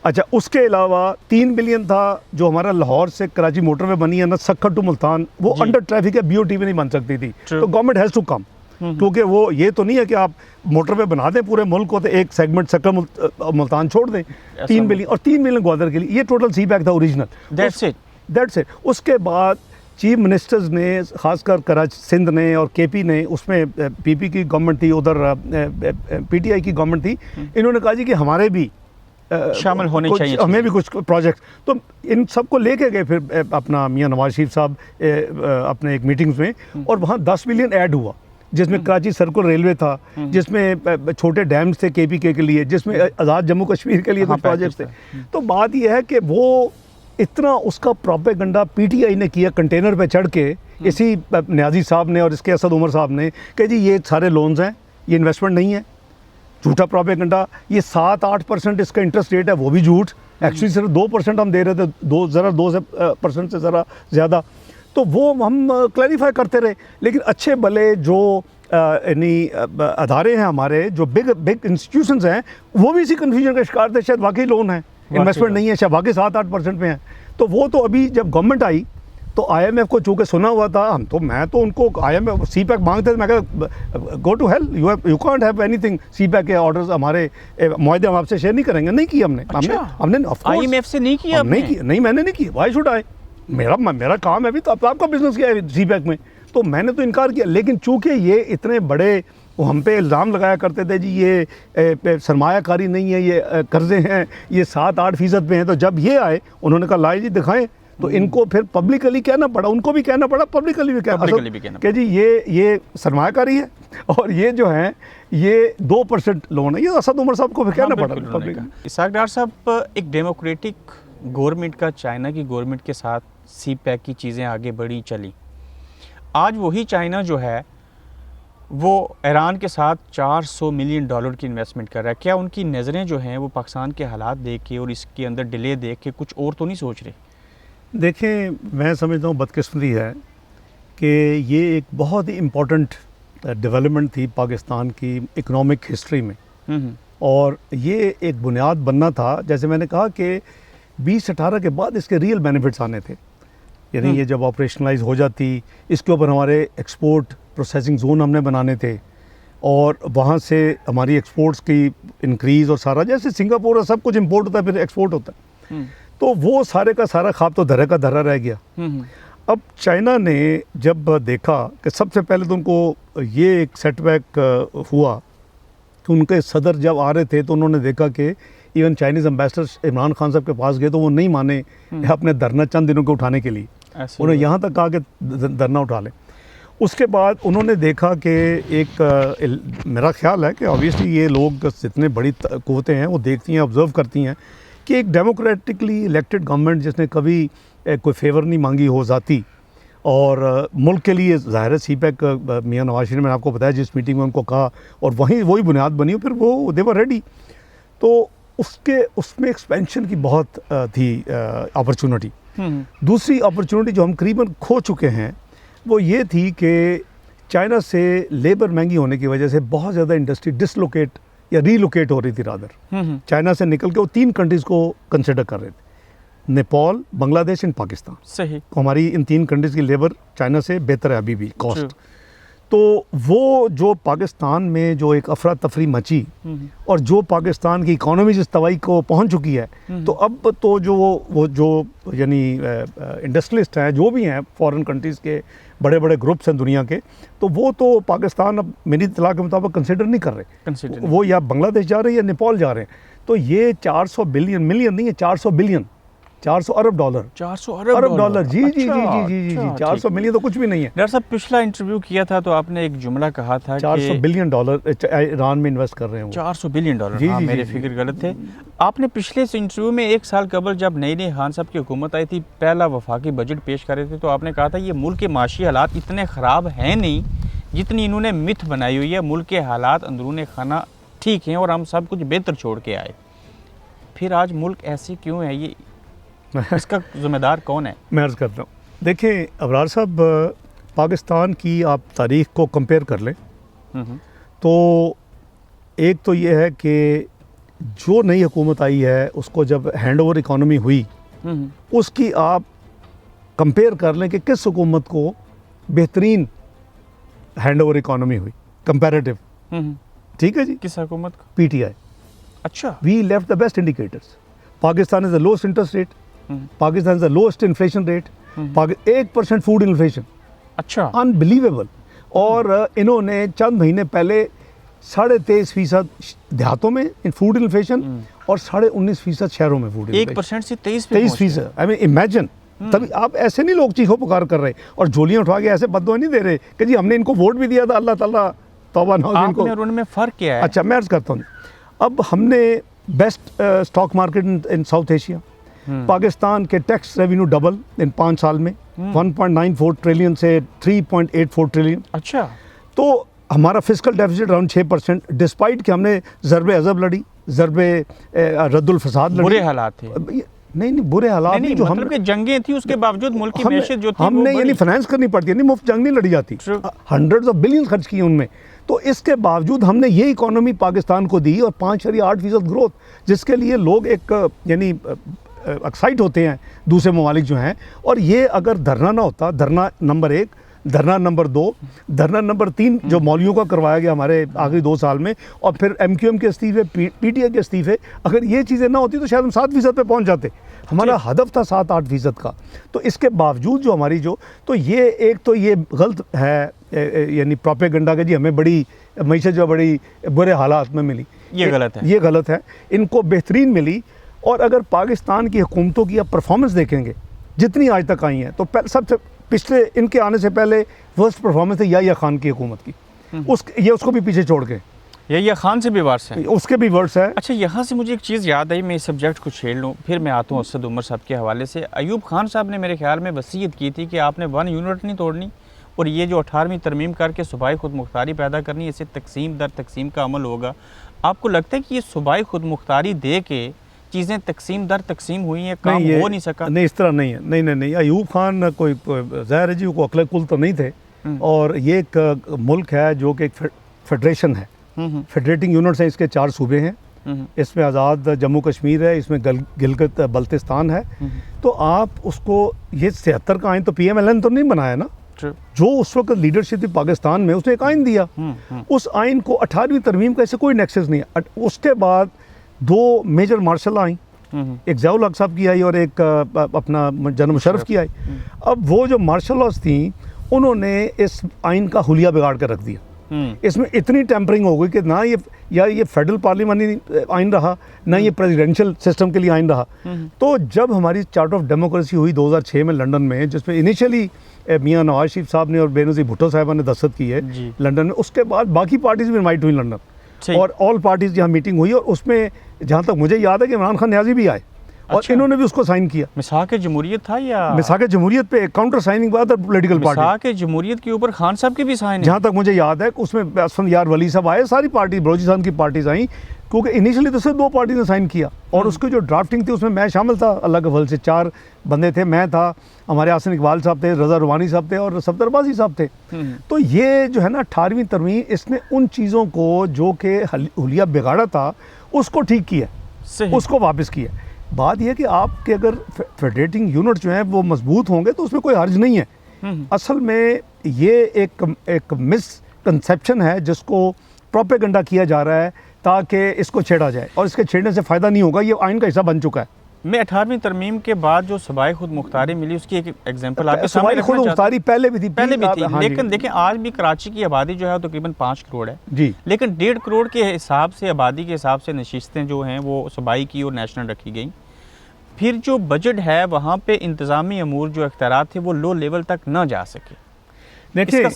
अच्छा, उसके अलावा 3 बिलियन था जो हमारा लाहौर से कराची मोटरवे बनी है ना, सक्खर टू मुल्तान, वो जी। अंडर ट्रैफिक है, BOT में नहीं बन सकती थी। True. तो गवर्नमेंट हैज़ टू कम, क्योंकि वो ये तो नहीं है कि आप मोटरवे बना दें पूरे मुल्क को तो एक सेगमेंट सक्खर मुल्तान छोड़ दें। 3 बिलियन और 3 बिलियन ग्वादर के लिए, ये टोटल सी पैक था original. That's it. That's it. उसके बाद चीफ मिनिस्टर्स ने, खासकर कराची सिंध ने और KP ने, उसमें PP की गवर्नमेंट थी, उधर PTI की गवर्नमेंट थी, इन्होंने कहा जी कि हमारे भी शामिल होने चाहिए हमें भी कुछ प्रोजेक्ट। तो इन सबको लेके गए फिर अपना मियां नवाज शरीफ साहब अपने एक मीटिंग्स में, और वहाँ 10 बिलियन ऐड हुआ, जिसमें कराची सर्कुलर रेलवे था, जिसमें छोटे डैम्स थे KPK के लिए, जिसमें आज़ाद जम्मू कश्मीर के लिए कुछ प्रोजेक्ट्स थे। तो बात यह है कि वो इतना उसका प्रोपेगेंडा PTI ने किया कंटेनर पे चढ़ के, इसी न्याजी साहब ने और इसके असद उमर साहब ने, कि जी ये सारे लोन्स हैं, ये इन्वेस्टमेंट नहीं है। झूठा प्रोपेगेंडा। ये 7-8% इसका इंटरेस्ट रेट है, वो भी झूठ। एक्चुअली सिर्फ 2% हम दे रहे थे, 2% से ज़रा ज़्यादा। तो वो हम क्लैरिफाई करते रहे, लेकिन अच्छे भले जो यानी अदारे हैं हमारे, जो बिग इंस्टीट्यूशंस हैं, वो भी इसी कन्फ्यूजन का शिकार थे, शायद वाकई लोन है, इन्वेस्टमेंट नहीं है, शायद वाकई 7-8% में है। तो वो तो अभी जब गवर्नमेंट आई तो IMF को चूँकि सुना हुआ था, मैं तो उनको IMF CPEC मांगते थे, मैं कहा go to hell, you can't have anything, CPEC के ऑर्डर्स हमारे मुआहदे हम आपसे शेयर नहीं करेंगे। नहीं किया हमने। अच्छा। हमने IMF से नहीं किया? नहीं किया, नहीं मैंने नहीं किया। व्हाई शुड आई, मेरा काम है, अभी तो आपका बिजनेस क्या है CPEC में, तो मैंने तो इनकार किया। लेकिन चूँकि ये इतने बड़े, वो हम पे इल्ज़ाम लगाया करते थे जी ये सरमायाकारी नहीं है, ये कर्जे हैं, ये 7-8% पे हैं। तो जब ये आए, उन्होंने कहा लाए जी दिखाएं, तो इनको फिर पब्लिकली कहना पड़ा, उनको भी कहना पड़ा, पब्लिकली भी कहना कि जी ये सरमायाकारी है, और ये जो है ये 2% लोन है। ये असद उमर साहब को भी कहना पड़ा पब्लिक। इसाक डार साहब, एक डेमोक्रेटिक गवर्नमेंट का चाइना की गवर्नमेंट के साथ CPEC की चीज़ें आगे बढ़ी चली। आज वही चाइना जो है वो ईरान के साथ $400 मिलियन की इन्वेस्टमेंट कर रहा है। क्या उनकी नज़रें जो हैं वो पाकिस्तान के हालात देख के और इसके अंदर डिले देख के कुछ और तो नहीं सोच रहे? देखें, मैं समझता हूँ बदकिस्मती है कि ये एक बहुत ही इम्पोर्टेंट डेवलपमेंट थी पाकिस्तान की इकोनॉमिक हिस्ट्री में, और ये एक बुनियाद बनना था। जैसे मैंने कहा कि 2018 के बाद इसके रियल बेनिफिट्स आने थे, यानी ये जब ऑपरेशनलाइज हो जाती, इसके ऊपर हमारे एक्सपोर्ट प्रोसेसिंग जोन हमने बनाने थे, और वहाँ से हमारी एक्सपोर्ट्स की इंक्रीज़, और सारा जैसे सिंगापुर सब कुछ इंपोर्ट होता है फिर एक्सपोर्ट होता है, तो वो सारे का सारा ख्वाब तो धरे का धरा रह गया। अब चाइना ने जब देखा कि सबसे पहले तो उनको ये एक सेटबैक हुआ कि उनके सदर जब आ रहे थे तो उन्होंने देखा कि even Chinese ambassador Imran Khan साहब के पास गए तो वो नहीं माने अपने धरना चंद दिनों के उठाने के लिए, उन्होंने यहाँ तक कहा कि धरना उठा लें। उसके बाद उन्होंने देखा कि एक मेरा ख्याल है कि ऑब्वियसली ये लोग जितने बड़ी क़ुव्वतें हैं वो देखती हैं, ऑब्ज़र्व करती हैं कि एक डेमोक्रेटिकली इलेक्टेड गवर्नमेंट जिसने कभी कोई फेवर नहीं मांगी हो ज़ाती, और मुल्क के लिए ज़ाहिर है CPEC मियां नवाज शरीफ ने, मैंने आपको बताया जिस मीटिंग में उनको कहा, और वही बुनियाद बनी, फिर वो दे वर रेडी। तो उसमें एक्सपेंशन की बहुत थी अपॉर्चुनिटी। दूसरी अपॉर्चुनिटी जो हम करीबन खो चुके हैं वो ये थी कि चाइना से लेबर महंगी होने की वजह से बहुत ज़्यादा इंडस्ट्री डिसलोकेट या रीलोकेट हो रही थी। रादर चाइना से निकल के वो 3 कंट्रीज़ को कंसिडर कर रहे थे, नेपाल, बांग्लादेश एंड पाकिस्तान। सही। तो हमारी इन 3 कंट्रीज़ की लेबर चाइना से बेहतर है अभी भी कॉस्ट। तो वो जो पाकिस्तान में जो एक अफरा तफरी मची, और जो पाकिस्तान की इकॉनमी जिस तवाई को पहुंच चुकी है, तो अब तो जो वो जो यानी इंडस्ट्रियलिस्ट हैं, जो भी हैं फॉरेन कंट्रीज़ के बड़े बड़े ग्रुप्स हैं दुनिया के, तो वो तो पाकिस्तान अब मेरी इत्तला के मुताबिक कंसिडर नहीं कर रहे। वो या बांग्लादेश जा रहे हैं या नेपाल जा रहे हैं। तो ये 400 बिलियन, मिलियन नहीं है, 400 बिलियन, 400 अरब डॉलर। 400 अरब डॉलर। जी जी जी जी जी जी 400 मिलियन तो कुछ भी नहीं है। डॉक्टर साहब, पिछला इंटरव्यू किया था तो आपने एक जुमला कहा था 400 बिलियन डॉलर ईरान में इन्वेस्ट कर रहे हैं। 400 बिलियन डॉलर। जी, हाँ, जी, मेरे जी, फिक्र गलत थे। आपने पिछले इंटरव्यू में 1 साल कबल जब नई खान साहब की हुकूमत आई थी, पहला वफाकी बजट पेश कर रहे थे, तो आपने कहा था ये मुल्क के माशी हालात इतने ख़राब हैं नहीं जितनी इन्होंने मिथ बनाई हुई है। मुल्क के हालात अंदरूनी खाना ठीक हैं और हम सब कुछ बेहतर छोड़ के आए। फिर आज मुल्क ऐसे क्यों है, ये इसका जिम्मेदार कौन है? मैं अर्ज़ करता हूँ, देखिए अबरार साहब, पाकिस्तान की आप तारीख़ को कंपेयर कर लें तो एक तो ये है कि जो नई हुकूमत आई है उसको जब हैंड ओवर इकॉनमी हुई, उसकी आप कंपेयर कर लें कि किस हुकूमत को बेहतरीन हैंड ओवर इकॉनमी हुई कंपैरेटिव, ठीक है जी, किस हुकूमत को? पीटीआई। अच्छा, we left the best indicators. Pakistan is the lowest interest rate, Pakistan is the lowest inflation rate, 1% food inflation, अच्छा, अनबिलीवेबल। और इन्होंने चंद महीने पहले 23.5% देहातों में इन फूड इन्फ्लेशन और 19.5% शहरों में फूड 1% से 23%। आई मीन इमेजिन, तभी आप ऐसे नहीं लोग चीखो पुकार कर रहे और झोलियां उठा के ऐसे बददुआ नहीं दे रहे कि जी हमने इनको वोट भी दिया था, अल्लाह ताला तौबा ना हो इनको। और उनमें फ़र्क क्या है? अच्छा, मैं अर्ज करता हूँ, अब हमने best stock market in south Asia, Pakistan के टैक्स रेवेन्यू डबल इन 5 साल में, 1.94 ट्रिलियन से 3.84 ट्रिलियन। अच्छा, तो हमारा फिस्कल डेफिसिट अराउंड 6%, डिस्पाइट कि हमने ज़रबे अज़ब लड़ी, ज़रबे रद्दुल फसाद लड़ी। बुरे हालात थे। नहीं बुरे हालात नहीं, जो मतलब कि जंगें थी, उसके बावजूद मुल्क की मैशत जो थी हमने वो यानी फाइनेंस करनी पड़ती है, नहीं मुफ्त जंग नहीं लड़ी जाती, हंड्रेड्स ऑफ बिलियंस खर्च किए उनमें। तो इसके बावजूद हमने ये इकोनॉमी पाकिस्तान को दी और 5.8% ग्रोथ, जिसके लिए लोग एक यानी एक्साइट होते हैं दूसरे ममालिक जो हैं। और ये अगर धरना ना होता, धरना नंबर 1, धरना नंबर 2, धरना नंबर 3 जो मौलवियों का करवाया गया हमारे आखिरी 2 साल में, और फिर MQM के इस्तीफे, PTI के इस्तीफे, अगर ये चीज़ें ना होती तो शायद हम 7% पे पहुंच जाते। हमारा हदफ था 7-8% का। तो इसके बावजूद जो हमारी तो ये एक तो ये गलत है यानी प्रोपेगेंडा का जी हमें बड़ी मीशत जो बड़ी बुरे हालात में मिली, ये गलत है, ये गलत है। इनको बेहतरीन मिली। और अगर पाकिस्तान की हुकूमतों की आप परफॉर्मेंस देखेंगे जितनी आज तक आई हैं, तो सबसे पिछले इनके आने से पहले वर्स्ट परफॉर्मेंस थी याहिया खान की हुकूमत की, उसको भी पीछे छोड़ के याहिया खान से भी वर्स है, उसके भी वर्ड्स है। अच्छा, यहाँ से मुझे एक चीज़ याद आई, मैं इस सब्जेक्ट को छेड़ लूँ, फिर मैं आता हूँ असद उमर साहब के हवाले से। अयूब खान साहब ने मेरे ख्याल में वसीयत की थी कि आपने 1 यूनिट नहीं तोड़नी, और ये जो 18वीं तरमीम करके सूबाई खुद मुख्तारी पैदा करनी, इससे तकसीम दर तकसीम का अमल होगा। आपको लगता है कि ये सूबाई खुद मुख्तारी दे के चीज़ें तकसीम दर तकसीम हुई हैं, काम हो नहीं सका? नहीं, इस तरह नहीं है। नहीं, अयूब खान कोई ज़ाहिर है जी को अक्ल कुल तो नहीं थे। और ये एक मुल्क है जो कि एक फेडरेशन है, फेडरेटिंग यूनिट्स हैं, इसके 4 सूबे हैं, इसमें आज़ाद जम्मू कश्मीर है, इसमें गिलगित बल्तिस्तान है। तो आप उसको ये 73 का आइन तो PMLN तो नहीं बनाया ना, जो उस वक्त लीडरशिप थी पाकिस्तान में, उसने एक आइन दिया। उस आइन को 18वीं तरमीम का ऐसे कोई नेक्सस नहीं है। उसके बाद 2 मेजर मार्शल आई, एक ज़ियाउल हक साहब की आई और एक अपना जनरल मुशर्रफ की आई। अब वो जो मार्शल लॉज थी, उन्होंने इस आइन का हुलिया बिगाड़ कर रख दिया। इसमें इतनी टेम्परिंग हो गई कि ना ये फेडरल पार्लियामेंट्री आइन रहा, ना ये प्रेसिडेंशियल सिस्टम के लिए आइन रहा। तो जब हमारी चार्टर ऑफ डेमोक्रेसी हुई 2006 में लंदन में, जिसमें इनिशियली मियाँ नवाज शरीफ साहब ने और बेनज़ीर भुट्टो साहबा ने दस्तखत की है लंदन में, उसके बाद बाकी पार्टीज भी इन्वाइट हुई लंदन, और ऑल पार्टीज जहाँ मीटिंग हुई, और उसमें जहाँ तक मुझे याद है कि इमरान खान न्याजी भी आए। और इन्होंने भी उसको साइन किया। मिसाक जमहूरियत था या मिसाक जमहूरियत पे काउंटर साइनिंग बाद पॉलिटिकल पार्टी मिसाक जमहूरियत के ऊपर खान साहब के भी साइन है। जहाँ तक मुझे याद है उसमें असफंद यार वली साहब आए, सारी पार्टी बलोचिस्तान की पार्टीज आई, क्योंकि इनिशियली तो सिर्फ 2 पार्टी ने साइन किया। और उसकी जो ड्राफ्टिंग थी उसमें मैं शामिल था, अल्लाह के फल से 4 बंदे थे, मैं था, हमारे आसन इकबाल साहब थे, रज़ा रुवानी साहब थे और सफदर अब्बासी साहब थे। तो ये जो है ना 18वीं तरमीम, इसने उन चीज़ों को जो कि हुलिया बिगाड़ा था उसको ठीक किया, उसको वापस किया। बात यह कि आपके अगर फेडरेटिंग यूनिट जो हैं वो मजबूत होंगे तो उसमें कोई हर्ज नहीं है। असल में ये एक मिसकंसेप्शन है जिसको प्रोपेगेंडा किया जा रहा है ताकि इसको छेड़ा जाए, और इसके छेड़ने से फ़ायदा नहीं होगा, ये आइन का हिस्सा बन चुका है। मैं 18वीं तरमीम के बाद जो सूबाई खुद मुख्तारी मिली उसकी एक एग्जांपल आपके सामने रखना खुद मुख्तारी पहले भी थी, हाँ, लेकिन देखें आज भी कराची की आबादी जो है तकरीबन 5 करोड़ है जी, लेकिन 1.5 करोड़ के हिसाब से आबादी के हिसाब से नशिस्तें जो हैं वो सूबाई की और नेशनल रखी गई। फिर जो बजट है वहाँ पे इंतज़ामी अमूर जो इख्तियारात थे वो लो लेवल तक ना जा सके। देखिए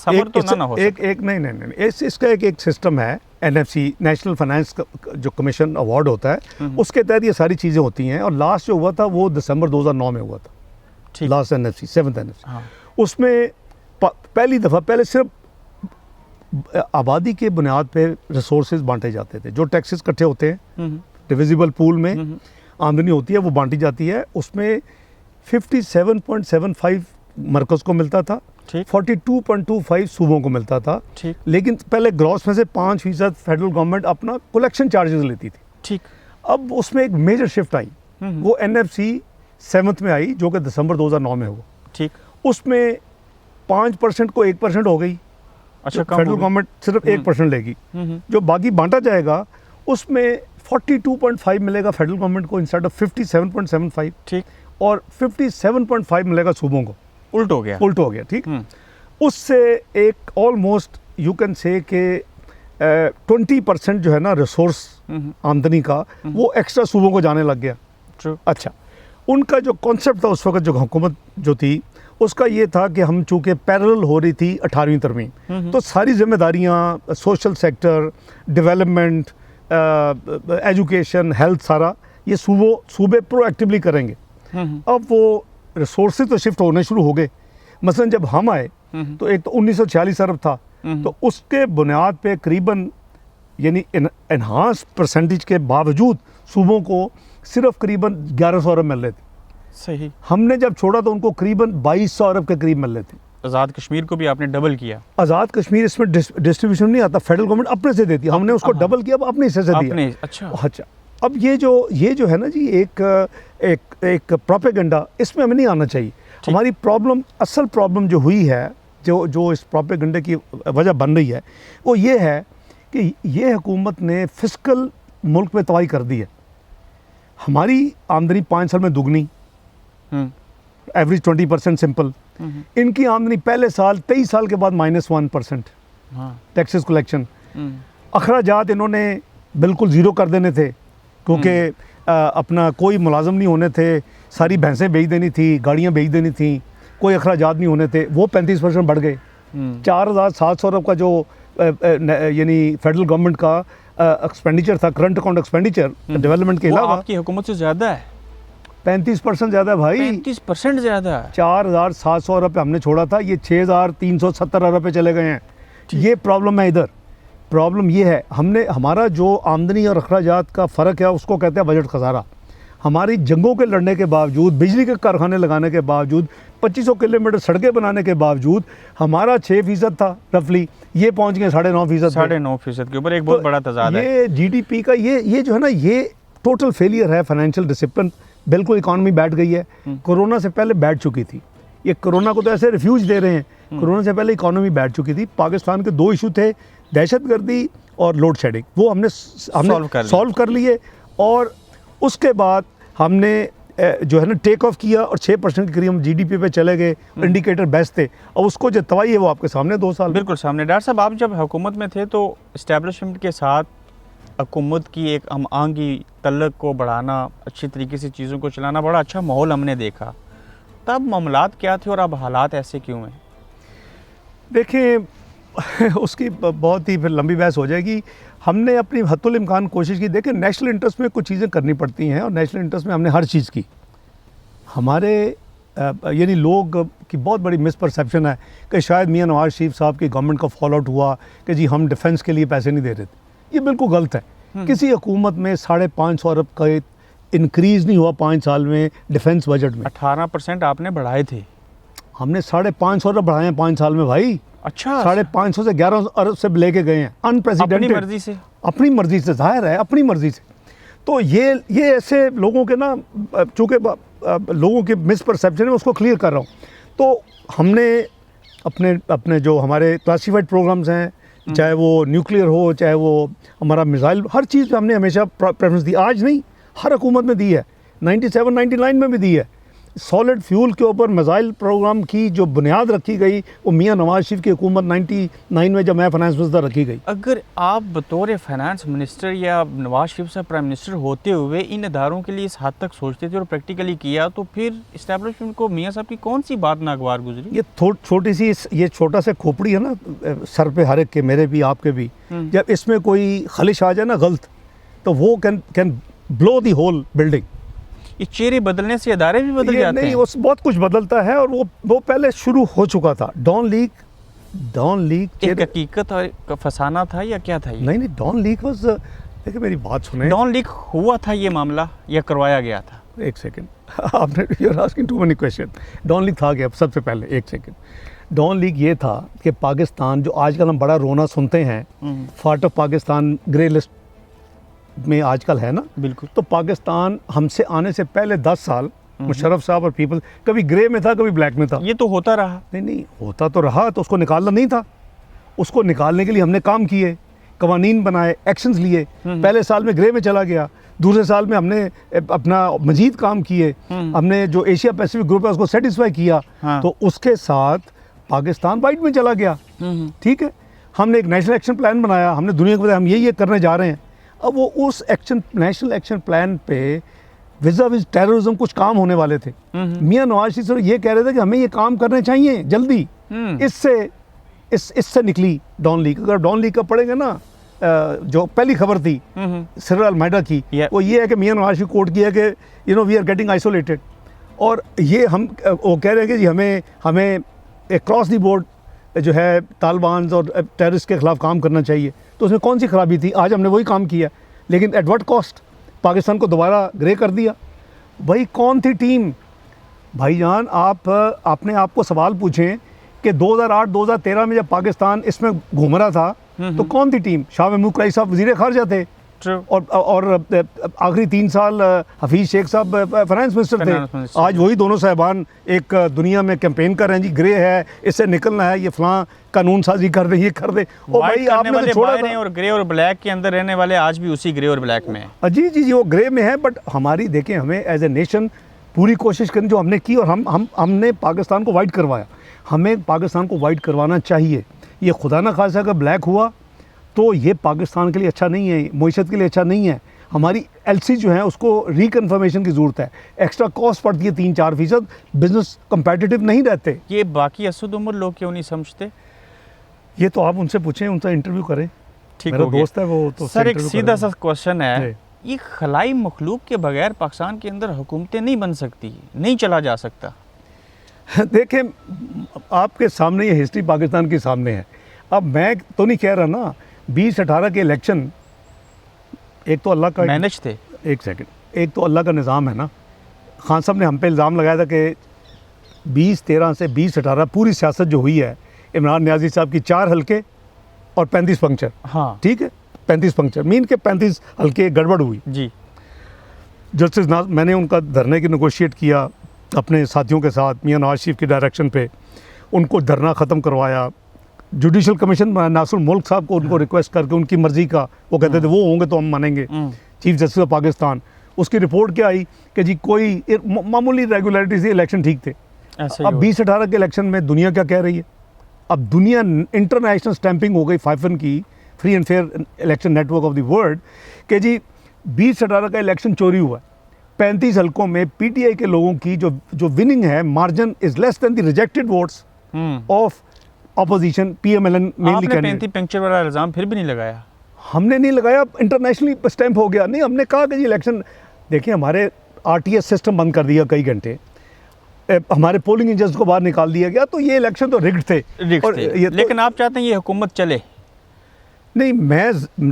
इसका एक सिस्टम है, NFC नेशनल फाइनेंस जो कमीशन अवार्ड होता है, उसके तहत ये सारी चीज़ें होती हैं। और लास्ट जो हुआ था वो दिसंबर 2009 में हुआ था, लास्ट NFC 7th NFC। हाँ। उसमें पहली दफ़ा पहले सिर्फ आबादी के बुनियाद पे रिसोर्सेज बांटे जाते थे, जो टैक्सेस इकट्ठे होते हैं डिविजिबल पूल में आमदनी होती है वो बांटी जाती है। उसमें 57.75 मरकज़ को मिलता था, 42.25 सूबों को मिलता था। लेकिन पहले ग्रॉस में से 5% फेडरल गवर्नमेंट अपना कलेक्शन चार्जेस लेती थी। ठीक। अब उसमें एक मेजर शिफ्ट आई, वो NFC 7th में आई, जो कि दिसंबर 2009 में हुआ। ठीक। उसमें 5% को 1% हो गई। अच्छा, फेडरल गवर्नमेंट सिर्फ 1% लेगी, जो बाकी बांटा जाएगा उसमें 42.5 मिलेगा फेडरल गवर्नमेंट को इंस्टेड ऑफ 57.75। ठीक। और 57.5 मिलेगा सूबों को। उल्ट हो गया। ठीक। उससे एक ऑलमोस्ट यू कैन से कि 20% जो है ना रिसोर्स आमदनी का, वो एक्स्ट्रा सूबों को जाने लग गया। True. अच्छा, उनका जो कॉन्सेप्ट था उस वक्त, जो हुकूमत जो थी, उसका ये था कि हम चूँकि पैरेलल हो रही थी 18वीं तरमीम, तो सारी जिम्मेदारियाँ, social sector, development, education, health, सारा ये सूबे प्रोएक्टिवली करेंगे। अब वो रिसोर्सेज तो शिफ्ट होने शुरू हो गए। मसलन जब हम आए तो एक तो 1946 अरब था, तो उसके बुनियाद पे करीबन यानी एनहांस परसेंटेज के बावजूद सूबों को सिर्फ करीबन 1100 अरब मिल रहे थे। सही। हमने जब छोड़ा तो उनको करीबन 2200 अरब के करीब मिल रहे थे। आज़ाद कश्मीर को भी आपने डबल किया। आज़ाद कश्मीर इसमें डिस्ट्रीब्यूशन नहीं आता, फेडरल गवर्नमेंट अपने से देती है, हमने उसको डबल किया, अब अपने हिस्से से दिया। अच्छा, अब ये जो है ना जी, एक प्रोपेगेंडा, इसमें हमें नहीं आना चाहिए। हमारी प्रॉब्लम, असल प्रॉब्लम जो हुई है, जो इस प्रोपेगेंडे की वजह बन रही है, वो ये है कि ये हुकूमत ने फिस्कल मुल्क में तबाही कर दी है। हमारी आमदनी 5 साल में दुगनी, एवरेज 20% सिंपल। इनकी आमदनी पहले साल 23 साल के बाद -1% टैक्सेस कलेक्शन। अखराजात इन्होंने बिल्कुल ज़ीरो कर देने थे, क्योंकि अपना कोई मुलाजम नहीं होने थे, सारी भैंसें बेच देनी थी, गाड़ियाँ बेच देनी थी, कोई अखराजात नहीं होने थे, वो 35% बढ़ गए। 4700 अरब का जो यानी फेडरल गवर्नमेंट का एक्सपेंडिचर था, करंट अकाउंट एक्सपेंडिचर डेवलपमेंट के अलावा, आपकी हुकूमत से ज़्यादा है। 35% ज़्यादा भाई, 35% ज़्यादा। 4700 अरब पे हमने छोड़ा था, ये 6370 अरब पे चले गए हैं। ये प्रॉब्लम है। इधर प्रॉब्लम ये है, हमारा जो आमदनी और अखराजात का फ़र्क है, उसको कहते हैं बजट खसारा। हमारी जंगों के लड़ने के बावजूद, बिजली के कारखाने लगाने के बावजूद, 2500 किलोमीटर सड़कें बनाने के बावजूद, हमारा 6% था रफली, ये पहुंच गए 9.5%। 9.5% के ऊपर एक बहुत बड़ा तजाद है। ये GDP का ये जो है ना, ये टोटल फेलियर है। फाइनेंशियल डिसिप्लिन, बिल्कुल इकॉनमी बैठ गई है। कोरोना से पहले बैठ चुकी थी। ये कोरोना को तो ऐसे रिफ्यूज दे रहे हैं, कोरोना से पहले इकॉनमी बैठ चुकी थी। पाकिस्तान के 2 इशू थे, दहशतगर्दी और लोड शेडिंग, वो हमने सॉल्व कर लिए। और उसके बाद हमने जो है ना टेक ऑफ किया, और 6% के करीब हम GDP पे चले गए। इंडिकेटर बेस्ट थे, और उसको जो तबाही है वो आपके सामने 2 साल। बिल्कुल सामने। डॉक्टर साहब, आप जब हुकूमत में थे तो इस्टेब्लिशमेंट के साथ हुकूमत की एक हम आंगी तल्लक को बढ़ाना, अच्छी तरीके से चीज़ों को चलाना, बड़ा अच्छा माहौल हमने देखा। तब मामलात क्या थे और अब हालात ऐसे क्यों हैं? देखें, उसकी बहुत ही फिर लंबी बहस हो जाएगी। हमने अपनी हद्दुल इम्कान कोशिश की। देखें, नेशनल इंटरेस्ट में कुछ चीज़ें करनी पड़ती हैं, और नेशनल इंटरेस्ट में हमने हर चीज़ की। हमारे यानी लोग की बहुत बड़ी मिसपरसेप्शन है कि शायद मियां नवाज शरीफ साहब की गवर्नमेंट का फॉल आउट हुआ कि जी हम डिफेंस के लिए पैसे नहीं दे रहे थे। ये बिल्कुल गलत है। किसी हुकूमत में 550 अरब का इंक्रीज़ नहीं हुआ 5 साल में डिफेंस बजट में। 18% आपने बढ़ाए थे। हमने 550 अरब बढ़ाए हैं 5 साल में भाई। अच्छा, 550 से 11 अरब से लेके गए हैं, अनप्रेसिडेंटेड। अपनी मर्जी से? अपनी मर्जी से, जाहिर है अपनी मर्जी से। तो ये ऐसे लोगों के ना, चूँकि लोगों की मिसपरसेप्शन है, उसको क्लियर कर रहा हूँ। तो हमने अपने जो हमारे क्लासिफाइड प्रोग्राम्स हैं, चाहे वो न्यूक्लियर हो, चाहे वो हमारा मिसाइल, हर चीज़ पे हमने हमेशा प्रेफरेंस दी। आज नहीं, हर हुकूमत में दी है, 97-99 में भी दी है। सॉलिड फ्यूल के ऊपर मिसाइल प्रोग्राम की जो बुनियाद रखी गई, वो मियां नवाज शरीफ की हुकूमत 99 में जब मैं फाइनेंस मिनिस्टर रखी गई। अगर आप बतौर फाइनेंस मिनिस्टर या नवाज शरीफ साहब प्राइम मिनिस्टर होते हुए इन इदारों के लिए इस हद तक सोचते थे और प्रैक्टिकली किया, तो फिर इस्टेब्लिशमेंट को मियां साहब की कौन सी बात नागवार गुजरी? ये छोटी सी, ये छोटा सा खोपड़ी है ना सर पे, हर एक के, मेरे भी आपके भी, जब इसमें कोई खलिश आ जाए ना गलत, तो वो can blow the whole building. ये चेहरे बदलने से इदारे भी बदल जाते हैं? नहीं, उस बहुत कुछ बदलता है, और वो पहले शुरू हो चुका था। डॉन लीग एक हकीकत और फसाना था या क्या था ये? नहीं, डॉन लीग वाज, देखिए मेरी बात सुने। डॉन लीग हुआ था ये मामला या करवाया गया था? एक सेकंड, आपने you are asking too many question. Dawn leak था क्या सबसे पहले? एक सेकंड। डॉन लीग ये था कि पाकिस्तान, जो आजकल हम बड़ा रोना सुनते हैं, फार्ट ऑफ पाकिस्तान, ग्रे लिस्ट, में आजकल है ना, बिल्कुल। तो पाकिस्तान हमसे आने से पहले 10 साल मुशर्रफ साहब और पीपल कभी ग्रे में था, कभी ब्लैक में था। ये तो होता रहा। नहीं होता तो रहा, तो उसको निकालना नहीं था। उसको निकालने के लिए हमने काम किए, कवानीन बनाए, एक्शंस लिए। पहले साल में ग्रे में चला गया, दूसरे साल में हमने अपना मजीद काम किए, हमने जो एशिया पैसिफिक ग्रुप है उसको सेटिस्फाई किया। हाँ। तो उसके साथ पाकिस्तान वाइट में चला गया। ठीक है, हमने एक नेशनल एक्शन प्लान बनाया, हमने दुनिया को बताया हम ये करने जा रहे हैं। अब वो उस नेशनल एक्शन प्लान पे विज़ा विज़ टेररिज्म कुछ काम होने वाले थे। मियां नवाज शरीफ ये कह रहे थे कि हमें ये काम करने चाहिए जल्दी। इससे निकली डॉन लीग। अगर डॉन लीग का पढ़ेंगे ना, जो पहली खबर थी सिर अल-माइदा की, वो ये है कि मियां नवाज शरीफ कोर्ट की है कि वी आर गेटिंग आइसोलेटेड। और ये वो कह रहे हैं कि जी हमें एक क्रॉस दी बोर्ड जो है तालिबान और टेररिस्ट के ख़िलाफ़ काम करना चाहिए। तो उसमें कौन सी खराबी थी? आज हमने वही काम किया, लेकिन एट व्हाट कॉस्ट? पाकिस्तान को दोबारा ग्रे कर दिया। भाई कौन थी टीम? भाईजान आप अपने आप को सवाल पूछें कि 2008-2013 में जब पाकिस्तान इसमें घूम रहा था तो कौन थी टीम? शाह महमूद कुरैशी साहब वज़ीर ख़ारजा थे। और आखिरी 3 साल हफीज़ शेख साहब फाइनेंस मिनिस्टर थे। आज वही दोनों साहबान एक दुनिया में कैंपेन कर रहे हैं, जी ग्रे है, इससे निकलना है, ये फलां कानून साजी कर दे, ये कर दे। ओ भाई आपने तो छोड़ा था। और ग्रे और ब्लैक के अंदर रहने वाले आज भी उसी ग्रे और ब्लैक में है। जी वो ग्रे में है। बट हमारी देखें, हमें एज ए नेशन पूरी कोशिश करनी जो हमने की, और हमने पाकिस्तान को वाइट करवाया। हमें पाकिस्तान को वाइट करवाना चाहिए। ये खुदा ना खासा अगर ब्लैक हुआ तो ये पाकिस्तान के लिए अच्छा नहीं है, मईशत के लिए अच्छा नहीं है। हमारी एलसी जो है उसको रिकन्फर्मेशन की ज़रूरत है। एक्स्ट्रा कॉस्ट पड़ती है 3-4%, बिजनेस कंपेटिटिव नहीं रहते। ये बाकी असद उमर लोग क्यों नहीं समझते? ये तो आप उनसे पूछें, उनका इंटरव्यू करें। ठीक मेरा हो दोस्त है वो तो। सर एक सीधा सा क्वेश्चन है, ये खलाई मखलूक के बगैर पाकिस्तान के अंदर हुकूमतें नहीं बन सकती, नहीं चला जा सकता? देखें आपके सामने ये हिस्ट्री पाकिस्तान के सामने है। अब मैं तो नहीं कह रहा ना, 2018 के इलेक्शन एक तो अल्लाह का मैनेज थे। एक सेकंड, एक तो अल्लाह का निज़ाम है ना। खान साहब ने हम पे इल्ज़ाम लगाया था कि 2013 से 2018 पूरी सियासत जो हुई है, इमरान नियाज़ी साहब की 4 हल्के और 35 पंक्चर। हाँ ठीक है, 35 पंक्चर मीन के 35 हल्के गड़बड़ हुई जी। जस्टिस मैंने उनका धरने की नेगोशिएट किया अपने साथियों के साथ, मियां नवाज शरीफ की डायरेक्शन पे उनको धरना ख़त्म करवाया। जुडिशल कमीशन नासिर मुल्क साहब को उनको रिक्वेस्ट करके उनकी मर्ज़ी का, वो कहते थे वो होंगे तो हम मानेंगे, चीफ जस्टिस ऑफ पाकिस्तान। उसकी रिपोर्ट क्या आई कि जी कोई मामूली रेगुलरिटी से इलेक्शन ठीक थे। अब 2018 के इलेक्शन में दुनिया क्या कह रही है? अब दुनिया इंटरनेशनल स्टैंपिंग हो गई फाइफन की, free and fair election network of the world, कि जी 2018 का इलेक्शन चोरी हुआ है। 35 हल्कों में पीटीआई के लोगों की जो विनिंग है, margin is less than the rejected votes of opposition PMLN mainly. 35 puncture वाला इल्ज़ाम फिर भी नहीं लगाया? हमने नहीं लगाया, इंटरनेशनली स्टैंप हो गया। नहीं, हमने कहा कि जी इलेक्शन, देखिए हमारे आरटीएस सिस्टम बंद कर दिया कई घंटे, हमारे पोलिंग एजेंट्स को बाहर निकाल दिया गया, तो ये इलेक्शन तो रिग्ड थे। लेकिन आप चाहते हैं ये हुकूमत चले? नहीं,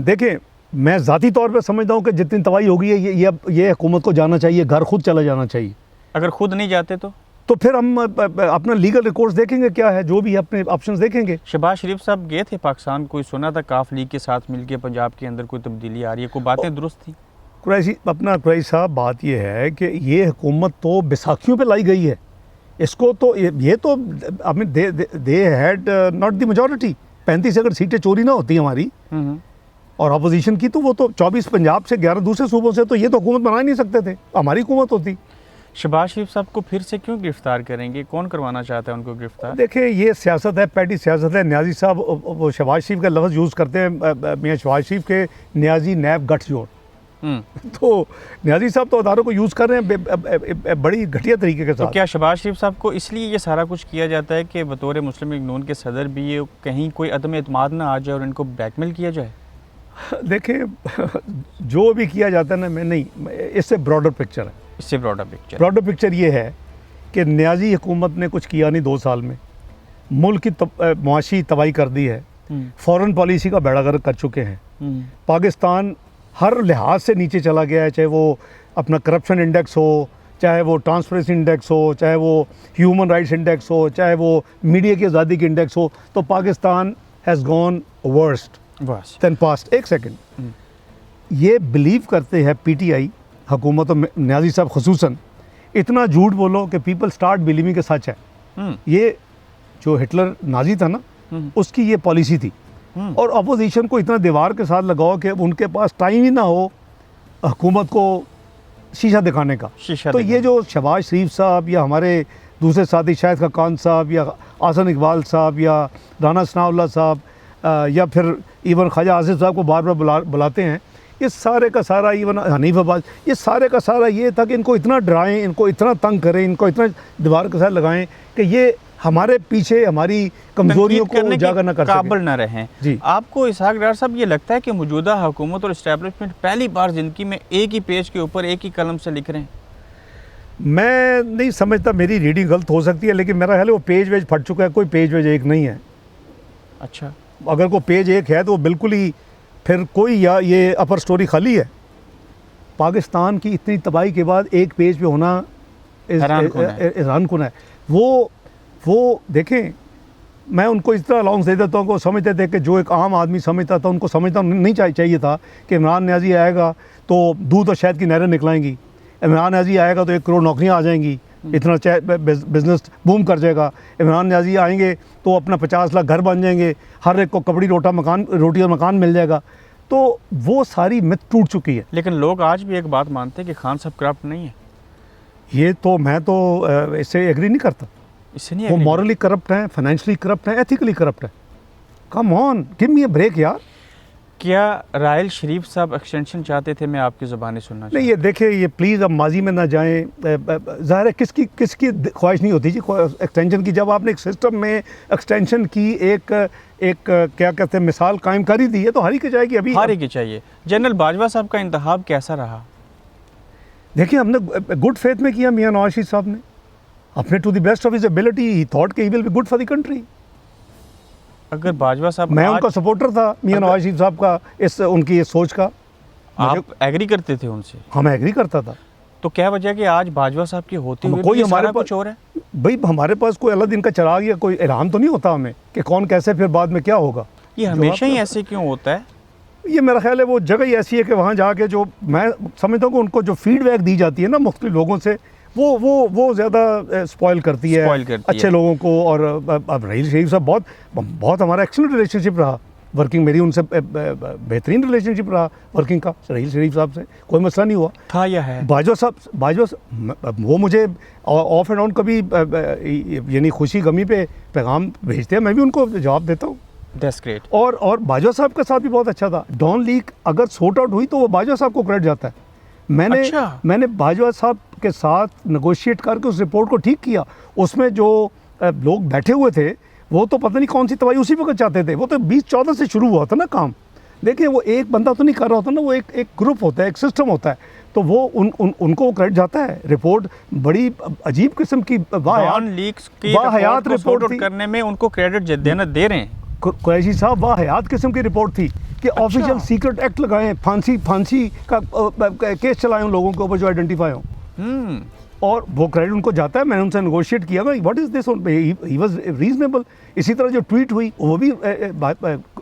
देखें मैं ज़ाती तौर पे समझता हूँ कि जितनी तबाही हो गई है ये हुकूमत को जाना चाहिए, घर खुद चला जाना चाहिए। अगर खुद नहीं जाते तो फिर हम अपना लीगल रिकॉर्ड्स देखेंगे, क्या है जो भी अपने ऑप्शंस देखेंगे। शहबाज शरीफ साहब गए थे पाकिस्तान, कोई सुना था काफ लीग के साथ मिलके पंजाब के अंदर कोई तब्दीली आ रही है, कोई बातें दुरुस्त थी? कुरैशी साहब, बात ये है कि ये हुकूमत तो बैसाखियों पे लाई गई है। इसको तो ये तो they had not the majority. 35 अगर सीटें चोरी ना होती हमारी और अपोजिशन की, तो वो तो 24 पंजाब से 11 दूसरे सूबों से, तो ये तो हुकूमत बना ही नहीं सकते थे, हमारी हुकूमत होती। शहबाज शरीफ साहब को फिर से क्यों गिरफ्तार करेंगे? कौन करवाना चाहता है उनको गिरफ्तार? देखिए ये सियासत है, पैटी सियासत है। न्याजी साहब वो शहबाज शरीफ का लफ्ज़ यूज़ करते हैं, मियां शहबाज शरीफ के न्याजी नैब गठजोड़। तो न्याजी साहब तो अदारों को यूज़ कर रहे हैं बड़ी घटिया तरीके के साथ। तो क्या शहबाज शरीफ साहब को इसलिए ये सारा कुछ किया जाता है कि बतौर मुस्लिम लीग नून के सदर भी ये कहीं कोई अदम एतमाद ना आ जाए और इनको ब्लैकमेल किया जाए? देखिए जो भी किया जाता है ना, मैं नहीं, इससे ब्रॉडर पिक्चर है। इससे ब्रॉडर पिक्चर ये है कि न्याजी हुकूमत ने कुछ किया नहीं 2 साल में, मुल्क की मुआशी तबाही कर दी है, फॉरेन पॉलिसी का बेड़ा गर्क कर चुके हैं। पाकिस्तान हर लिहाज से नीचे चला गया है, चाहे वो अपना करप्शन इंडेक्स हो, चाहे वो ट्रांसपेरेंसी इंडेक्स हो, चाहे वो ह्यूमन राइट्स इंडेक्स हो, चाहे वो मीडिया की आज़ादी की इंडेक्स हो, तो Pakistan has gone worst then past. एक सेकंड, ये बिलीव करते हैं पीटीआई हुकूमत और न्याजी साहब खसूसन, इतना झूठ बोलो कि पीपल स्टार्ट बिलीविंग के सच है। ये जो हिटलर नाजी था ना, उसकी ये पॉलिसी थी। और अपोजिशन को इतना दीवार के साथ लगाओ कि उनके पास टाइम ही ना हो हुकूमत को शीशा दिखाने का। तो ये जो शहबाज शरीफ साहब या हमारे दूसरे साथी शाहिद खान साहब या आसन इकबाल साहब या राना सनाउल्लाह साहब या फिर इवन ख्वाजा आसिफ साहब को बार बार बुलाते हैं, ये सारे का सारा, इवन हनीफ अब्बास, ये सारे का सारा ये था कि इनको इतना डराएं, इनको इतना तंग करें, इनको इतना दीवार के साथ लगाएं कि ये हमारे पीछे हमारी कमजोरियों को उजागर न कर सकें, काबिल न रहें। जी। आपको इसहाक डार साहब ये लगता है कि मौजूदा हुकूमत और इस्टेब्लिशमेंट पहली बार ज़िंदगी में एक ही पेज के ऊपर एक ही कलम से लिख रहे हैं? मैं नहीं समझता, मेरी रीडिंग गलत हो सकती है, लेकिन मेरा ख्याल है वो पेज वेज फट चुका है। कोई पेज वेज एक नहीं है। अच्छा, अगर कोई पेज एक है तो वो बिल्कुल ही फिर कोई, या ये अपर स्टोरी खाली है। पाकिस्तान की इतनी तबाही के बाद एक पेज पे होना हैरान कुन है। वो देखें, मैं उनको इस तरह अलाउंस दे देता हूँ कि वो समझते थे कि जो एक आम आदमी समझता था, उनको समझता नहीं चाहिए था कि इमरान न्याजी आएगा तो दूध और शहद की नहरें निकलाएंगी, इमरान न्याजी आएगा तो 1 करोड़ नौकरियाँ आ जाएंगी, इतना बिजनेस बूम कर जाएगा, इमरान न्याजी आएंगे तो अपना 50 लाख घर बन जाएंगे, हर एक को कपड़ी रोटी और मकान मिल जाएगा। तो वो सारी मिथ टूट चुकी है। लेकिन लोग आज भी एक बात मानते हैं कि खान साहब करप्ट नहीं है। ये तो मैं तो इससे एग्री नहीं करता। इससे नहीं वो मॉरली करप्ट हैं, फाइनेंशियली करप्ट हैं, एथिकली करप्ट है। Come on, give me a break यार। क्या राहल शरीफ साहब एक्सटेंशन चाहते थे? मैं आपकी ज़ुबानी सुनना नहीं, ये देखिए, ये प्लीज़ अब माजी में ना जाएं। ज़ाहिर है किसकी ख्वाहिश नहीं होती जी एक्सटेंशन की। जब आपने एक सिस्टम में एक्सटेंशन की एक क्या कहते हैं मिसाल कायम करी दी है तो हारी की जाएगी। अभी हारी की चाहिए। जनरल बाजवा साहब का इंतखाब कैसा रहा? देखिए, हमने गुड फेथ में किया। मियां नवाज शरीफ साहब ने अपने to the best of his ability he thought कि he will be good for the country. अगर बाजवा साहब, मैं उनका सपोर्टर था, मियां नवाज शरीफ साहब का, उनकी इस सोच का। आप एग्री करते थे उनसे? हाँ, मैं एग्री करता था। तो क्या वजह कि आज बाजवा साहब की होती हुई कोई हमारे कुछ और है? भाई, हमारे पास कोई अल्लाह दिन का चिराग या कोई इल्हाम तो नहीं होता हमें कि कौन कैसे फिर बाद में क्या होगा। ये हमेशा ही ऐसे क्यों होता है? ये मेरा ख्याल है वो जगह ही ऐसी है कि वहाँ जाके जो मैं समझता हूँ कि उनको जो फीडबैक दी जाती है ना मुख्तलिफ लोगों से, वो ज़्यादा स्पॉइल करती है अच्छे लोगों को। और अब राहल शरीफ साहब बहुत हमारा एक्सीलेंट रिलेशनशिप रहा वर्किंग, मेरी उनसे बेहतरीन रिलेशनशिप रहा वर्किंग का। राहल शरीफ साहब से कोई मसला नहीं हुआ था या है। बाजवा साहब वो मुझे ऑफ एंड ऑन कभी यानी खुशी गमी पे पैगाम भेजते हैं, मैं भी उनको जवाब देता हूँ। That's great. और बाजवा साहब के साथ भी बहुत अच्छा था। डॉन लीक अगर सॉर्ट आउट हुई तो वो बाजवा साहब को क्रेडिट जाता है। मैंने बाजवा साहब के साथ नेगोशिएट करके उस रिपोर्ट को ठीक किया। उसमें जो लोग बैठे हुए थे वो तो पता नहीं कौन सी तबाही उसी वक्त चाहते थे। वो तो 2014 से शुरू हुआ था ना काम। देखिए, वो एक बंदा तो नहीं कर रहा होता ना, वो एक ग्रुप होता है, एक सिस्टम होता है। तो वो उनको वो क्रेडिट जाता है। रिपोर्ट बड़ी अजीब किस्म की वाहियात रिपोर्ट करने में उनको क्रेडिट देना दे रहे हैं। कुरैशी साहब, वाहियात किस्म की रिपोर्ट थी कि ऑफिशियल सीक्रेट एक्ट लगाएं, फांसी का केस चलाएं उन लोगों के ऊपर जो आइडेंटिफाई हो, और वो क्रेडिट उनको जाता है। मैंने उनसे नेगोशिएट किया, what is this, he was reasonable. इसी तरह जो ट्वीट हुई वो भी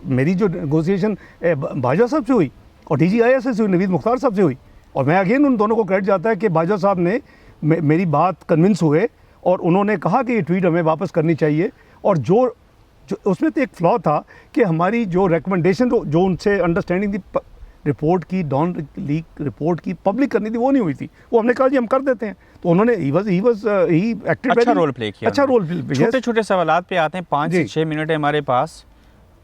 मेरी जो नेगोशिएशन बाजवा साहब से हुई और DGIS से हुई, नवीद मुख्तार साहब से हुई। और मैं अगेन उन दोनों को क्रेडिट जाता है कि बाजवा साहब ने मेरी बात कन्विंस हुए और उन्होंने कहा कि ये ट्वीट हमें वापस करनी चाहिए। और जो उसमें तो एक फ्लॉ था कि हमारी जो रिकमेंडेशन जो उनसे अंडरस्टैंडिंग थी रिपोर्ट की, डॉन लीक रिपोर्ट की पब्लिक करनी थी, वो नहीं हुई थी। वो हमने कहा जी हम कर देते हैं, तो उन्होंने ही एक्टेड अच्छा रोल प्ले किया। अच्छा रोल प्ले। छोटे सवालात पे आते हैं, 5 से 6 मिनट है हमारे पास।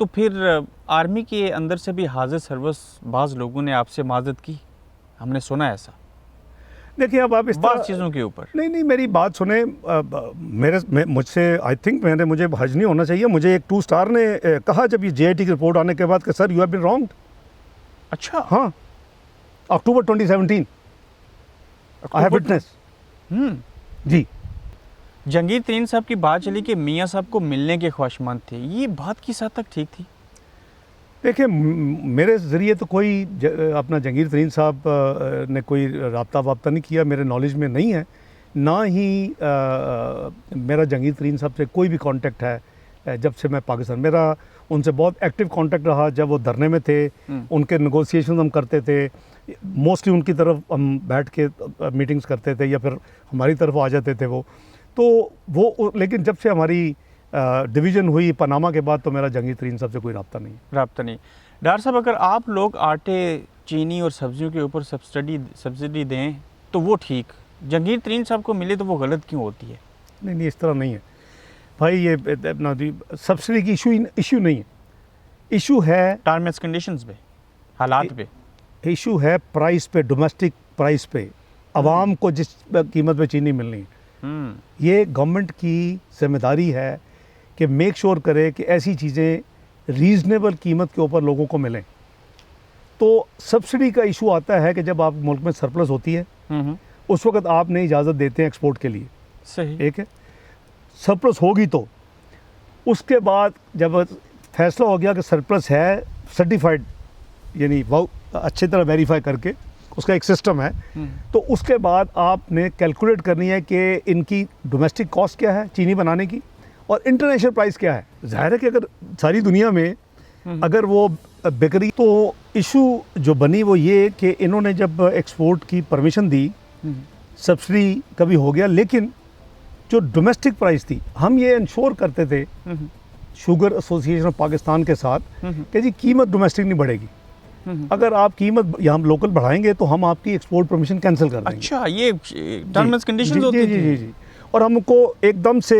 तो फिर आर्मी के अंदर से भी हाजिर सर्विस बाज़ लोगों ने आपसे माजत की, हमने सुना ऐसा। देखिए, अब आप इस बात चीज़ों के ऊपर नहीं मेरी बात सुने। मुझसे आई थिंक मुझे हर्ज नहीं होना चाहिए। मुझे एक 2 स्टार ने कहा जब ये JIT की रिपोर्ट आने के बाद कि sir you have been wronged. अच्छा। हाँ, अक्टूबर 2017 आई हैव विटनेस। जी। जहांगीर तरीन साहब की बात चली कि मियाँ साहब को मिलने के ख्वाहिशमंद थे, ये बात किस हद तक ठीक थी? देखिए, मेरे ज़रिए तो कोई अपना जहांगीर तरीन साहब ने कोई रब्ता नहीं किया, मेरे नॉलेज में नहीं है। ना ही मेरा जहांगीर तरीन साहब से कोई भी कांटेक्ट है जब से मैं पाकिस्तान। मेरा उनसे बहुत एक्टिव कांटेक्ट रहा जब वो धरने में थे, उनके नेगोशिएशन हम करते थे, मोस्टली उनकी तरफ हम बैठ के मीटिंग्स करते थे या फिर हमारी तरफ आ जाते थे वो। तो वो लेकिन जब से हमारी डिवीज़न हुई पनामा के बाद तो मेरा जंगीर तरीन साहब से कोई रब्ता नहीं। डॉक्टर साहब, अगर आप लोग आटे, चीनी और सब्जियों के ऊपर सब्सिडी दें तो वो ठीक, जंगीर तरीन साहब को मिले तो वो गलत क्यों होती है? नहीं, इस तरह नहीं है भाई, ये अपना सब्सिडी की इशू नहीं है, इशू है टर्म एंड कंडीशंस पे, हालात पे, इशू है प्राइस पे, डोमेस्टिक प्राइस पे आवाम को जिस कीमत पे चीनी मिलनी है। ये गवर्नमेंट की जिम्मेदारी है कि मेक श्योर करे कि ऐसी चीज़ें रीज़नेबल कीमत के ऊपर लोगों को मिलें। तो सब्सिडी का इशू आता है कि जब आप मुल्क में सरप्लस होती है उस वक्त आप नहीं इजाज़त देते हैं एक्सपोर्ट के लिए, सही एक है। सरप्लस होगी तो उसके बाद जब फैसला हो गया कि सरप्लस है, सर्टिफाइड यानी वो अच्छी तरह वेरीफाई करके उसका एक सिस्टम है, तो उसके बाद आपने कैलकुलेट करनी है कि इनकी डोमेस्टिक कॉस्ट क्या है चीनी बनाने की और इंटरनेशनल प्राइस क्या है। जाहिर है कि अगर सारी दुनिया में अगर वो बिक्री, तो इशू जो बनी वो ये कि इन्होंने जब एक्सपोर्ट की परमिशन दी, सब्सिडी कभी हो गया, लेकिन जो डोमेस्टिक प्राइस थी हम ये इंश्योर करते थे शुगर एसोसिएशन ऑफ पाकिस्तान के साथ कि जी कीमत डोमेस्टिक नहीं बढ़ेगी, अगर आप कीमत यहाँ लोकल बढ़ाएंगे तो हम आपकी एक्सपोर्ट परमिशन कैंसिल कर देंगे। अच्छा, ये टर्म्स एंड कंडीशंस होती थी। जी। और हमको एकदम से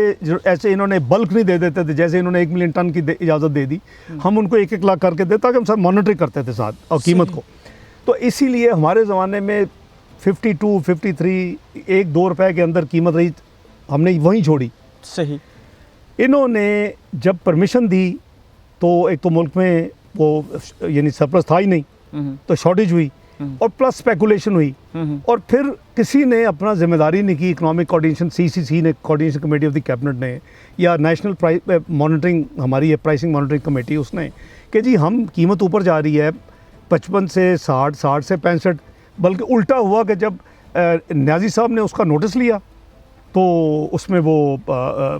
ऐसे इन्होंने बल्क नहीं दे देते थे, जैसे इन्होंने 1 मिलियन टन की इजाज़त दे दी, हम उनको 1-1 लाख करके देते ताकि हम सब मॉनिटरिंग करते थे साथ और कीमत को। तो इसीलिए हमारे ज़माने में 52, 53, 1-2 रुपए के अंदर कीमत रही, हमने वहीं छोड़ी। सही। इन्होंने जब परमिशन दी तो एक तो मुल्क में वो यानी सरप्लस था ही नहीं, तो शॉर्टेज हुई और प्लस स्पेकुलेशन हुई, और फिर किसी ने अपना जिम्मेदारी नहीं की, इकोनॉमिक कोऑर्डिनेशन CCC ने, coordination committee of the cabinet ने, या नेशनल प्राइस मॉनिटरिंग हमारी है प्राइसिंग मॉनिटरिंग कमेटी, उसने कि जी हम कीमत ऊपर जा रही है 55 से 60, 60 से 65, बल्कि उल्टा हुआ कि जब न्याजी साहब ने उसका नोटिस लिया तो उसमें वो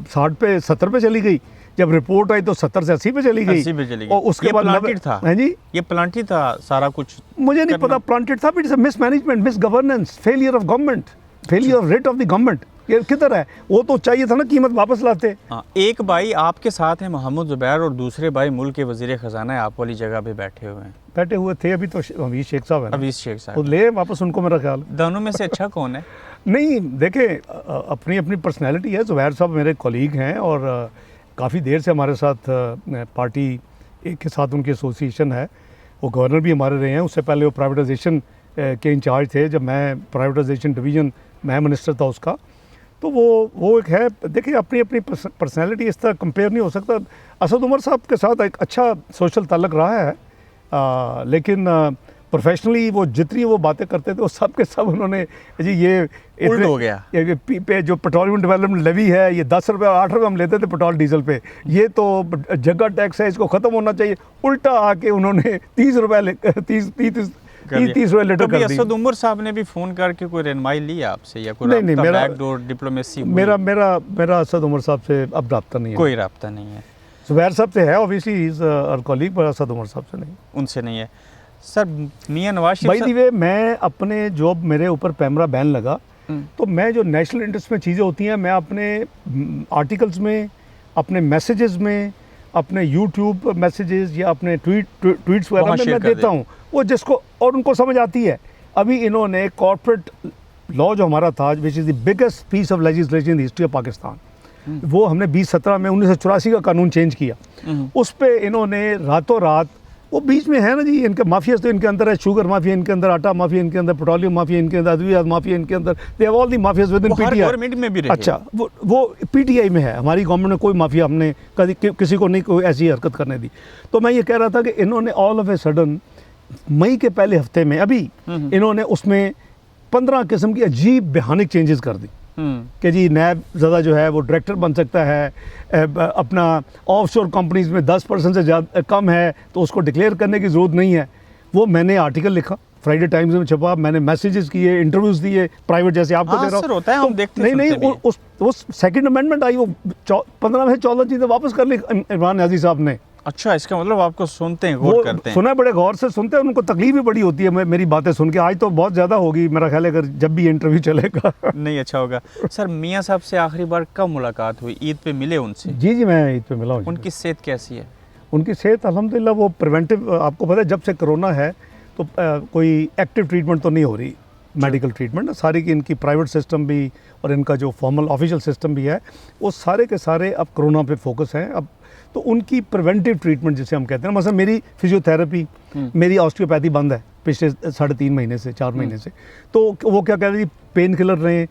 60 पे 70 पे चली गई, जब रिपोर्ट आई तो 70 से 80 पे चली गई। और उसके बाद प्लांटेड था। है जी, ये प्लांटेड था सारा कुछ, मुझे नहीं पता प्लांटेड था, but miss management, miss governance, failure of government, failure of rate of the government. ये किधर है? वो तो चाहिए था ना कीमत वापस लाते। एक भाई आपके साथ है मोहम्मद जुबैर और दूसरे भाई मुल्क के वजीर खजाना है, आप वाली जगह पे बैठे हुए थे अभी तो हवीज शेख साहब है, हवीज शेख साहब, ले वापस उनको, मेरा ख्याल दोनों में से अच्छा कौन है? नहीं देखे, अपनी अपनी पर्सनैलिटी है। जुबैर साहब मेरे कॉलीग हैं और काफ़ी देर से हमारे साथ पार्टी एक के साथ उनकी एसोसिएशन है, वो गवर्नर भी हमारे रहे हैं, उससे पहले वो प्राइवेटाइजेशन के इंचार्ज थे जब मैं प्राइवेटाइजेशन डिवीज़न मैं मिनिस्टर था उसका। तो वो एक है, देखिए अपनी अपनी पर्सनैलिटी, इस तरह कंपेयर नहीं हो सकता। असद उमर साहब के साथ एक अच्छा सोशल ताल्लुक़ रहा है, लेकिन प्रोफेशनली वो जितनी वो बातें करते थे वो सब के सब उन्होंने जी ये उल्ट हो गया, ये पे जो पेट्रोलियम डेवलपमेंट लेवी है, ये 10 रुपये और 8 रुपये हम लेते थे पेट्रोल डीजल पे, ये तो जगह टैक्स है, इसको ख़त्म होना चाहिए। उल्टा आके उन्होंने 30 रुपये 30 रुपये लीटर कर दी। असद उमर साहब ने भी फ़ोन करके कोई रहनुमाई ली आपसे या कोई नहीं, मेरा बैकडोर डिप्लोमेसी? मेरा असद उमर साहब से अब रब्ता नहीं है, कोई रब्ता नहीं है। जुबैर साहब से है ऑब्वियसली, इज़ आवर कॉलीग, पर असद उमर साहब से नहीं, उनसे नहीं है। Sir Mian Nawaz Sharif, by the way मैं अपने जॉब मेरे ऊपर पैमरा बैन लगा, तो मैं जो नेशनल इंटरेस्ट में चीज़ें होती हैं मैं अपने आर्टिकल्स में, अपने मैसेजेस में, अपने यूट्यूब मैसेजेस या अपने ट्वीट्स वगैरह में मैं देता हूँ, वो जिसको और उनको समझ आती है। अभी इन्होंने कॉर्पोरेट लॉ जो हमारा था, which is the biggest piece of legislation in the history of Pakistan, वो हमने 2017 में 1984 का कानून चेंज किया, उस पर इन्होंने रातों रात, वो बीच में है ना जी, इनके माफिया तो इनके अंदर है, शुगर माफिया इनके अंदर, आटा माफिया इनके अंदर, पेट्रोलियम माफिया इनके अंदर, अद्वियात माफिया इनके अंदर, they have all the mafias with in PTI. Government में भी रहे। अच्छा, वो पीटीआई में है, हमारी गवर्नमेंट ने कोई माफिया, हमने कभी किसी को नहीं कोई ऐसी हरकत करने दी। तो मैं ये कह रहा था कि इन्होंने ऑल ऑफ ए सडन मई के पहले हफ्ते में अभी इन्होंने उसमें 15 किस्म की अजीब भयानक चेंजेस कर दी कि जी नैब ज़्यादा जो है वो डायरेक्टर बन सकता है, अपना ऑफशोर कंपनीज में 10% से ज़्यादा कम है तो उसको डिक्लेयर करने की ज़रूरत नहीं है। वो मैंने आर्टिकल लिखा, फ्राइडे टाइम्स में छपा, मैंने मैसेजेस किए, इंटरव्यूज़ दिए प्राइवेट, जैसे आपको दे रहा हूँ। होता है, हम देखते हैं। नहीं, उस सेकंड अमेंडमेंट आई, वो 15 में 14 चीज़ें वापस कर ली इमरान न्याजी साहब ने अच्छा, इसका मतलब आपको सुनते हैं, गौर करते हैं। सुना, बड़े गौर से सुनते हैं, उनको तकलीफ भी बड़ी होती है मेरी बातें सुन के। आज तो बहुत ज़्यादा होगी मेरा ख्याल है, अगर जब भी इंटरव्यू चलेगा। नहीं, अच्छा होगा। सर, मियाँ साहब से आखिरी बार कब मुलाकात हुई? ईद पे मिले उनसे? जी, मैं ईद पे मिला हूँ। उनकी सेहत कैसी है? उनकी सेहत अल्हम्दुलिल्लाह, वो प्रिवेंटिव, आपको पता है जब से कोरोना है तो कोई एक्टिव ट्रीटमेंट तो नहीं हो रही, मेडिकल ट्रीटमेंट सारी की, इनकी प्राइवेट सिस्टम भी और इनका जो फॉर्मल ऑफिशियल सिस्टम भी है, वो सारे के सारे अब कोरोना पे फोकस हैं। अब तो उनकी प्रिवेंटिव ट्रीटमेंट जिसे हम कहते हैं, मतलब मेरी फिजियोथेरेपी, मेरी ऑस्टियोपैथी बंद है पिछले 3.5 महीने से, 4 महीने से। तो वो क्या कह रही थी, पेन किलर रहें,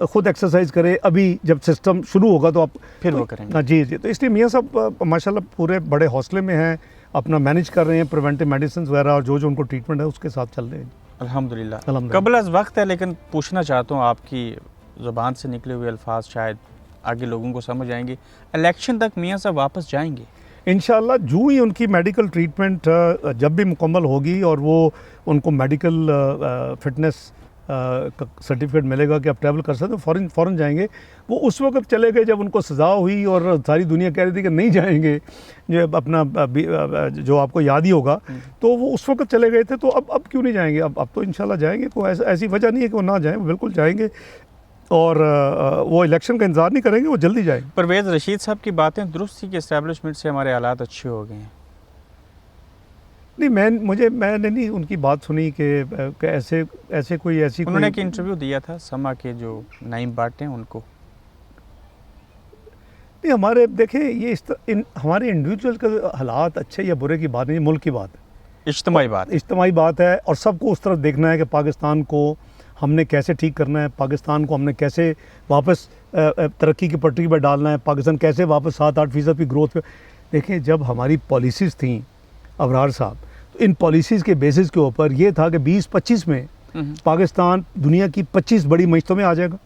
खुद एक्सरसाइज करें, अभी जब सिस्टम शुरू होगा तो आप फिर वो करेंगे। हाँ जी। तो इसलिए मियाँ साहब माशाल्लाह पूरे बड़े हौसले में हैं, अपना मैनेज कर रहे हैं, प्रिवेंटिव मेडिसिन वगैरह और जो उनको ट्रीटमेंट है उसके साथ चल रहे हैं। अल्हम्दुलिल्लाह। कबल अज़ वक्त है, लेकिन पूछना चाहता हूँ, आपकी ज़ुबान से निकले हुए अल्फाज शायद आगे लोगों को समझ आएंगे, इलेक्शन तक मियाँ साहब वापस जाएंगे? इंशाल्लाह, जो ही उनकी मेडिकल ट्रीटमेंट जब भी मुकम्मल होगी और वो उनको मेडिकल फिटनेस का सर्टिफिकेट मिलेगा कि आप ट्रैवल कर सकते हो, फ़ौरन जाएंगे। वो उस वक्त चले गए जब उनको सज़ा हुई और सारी दुनिया कह रही थी कि नहीं जाएंगे, जो अपना जो आपको याद ही होगा, तो वो उस वक्त चले गए थे। तो अब क्यों नहीं जाएंगे? अब तो इंशाल्लाह जाएंगे। कोई ऐसी वजह नहीं है कि वो ना जाएँ, वो बिल्कुल जाएंगे और वो इलेक्शन का इंतज़ार नहीं करेंगे, वो जल्दी जाएंगे। परवेज़ रशीद साहब की बातें दुरुस्त थी कि इस्टेब्लिशमेंट से हमारे हालात अच्छे हो गए हैं? नहीं, मैंने नहीं उनकी बात सुनी कि ऐसे कोई उन्होंने एक इंटरव्यू दिया था समा के जो नईम भट्ट हैं उनको। नहीं, हमारे देखें, ये हमारे इंडिविजुअल का हालात अच्छे या बुरे की बात नहीं, मुल्क की बात है, इज्तिमाई बात है। और सबको उस तरफ देखना है कि पाकिस्तान को हमने कैसे ठीक करना है, पाकिस्तान को हमने कैसे वापस तरक्की की पटरी पर डालना है, पाकिस्तान कैसे वापस 7-8% की ग्रोथ पे। देखें, जब हमारी पॉलिसीज़ थी अबरार साहब, तो इन पॉलिसीज़ के बेसिस के ऊपर ये था कि 2025 में पाकिस्तान दुनिया की 25 बड़ी मईशतों में आ जाएगा,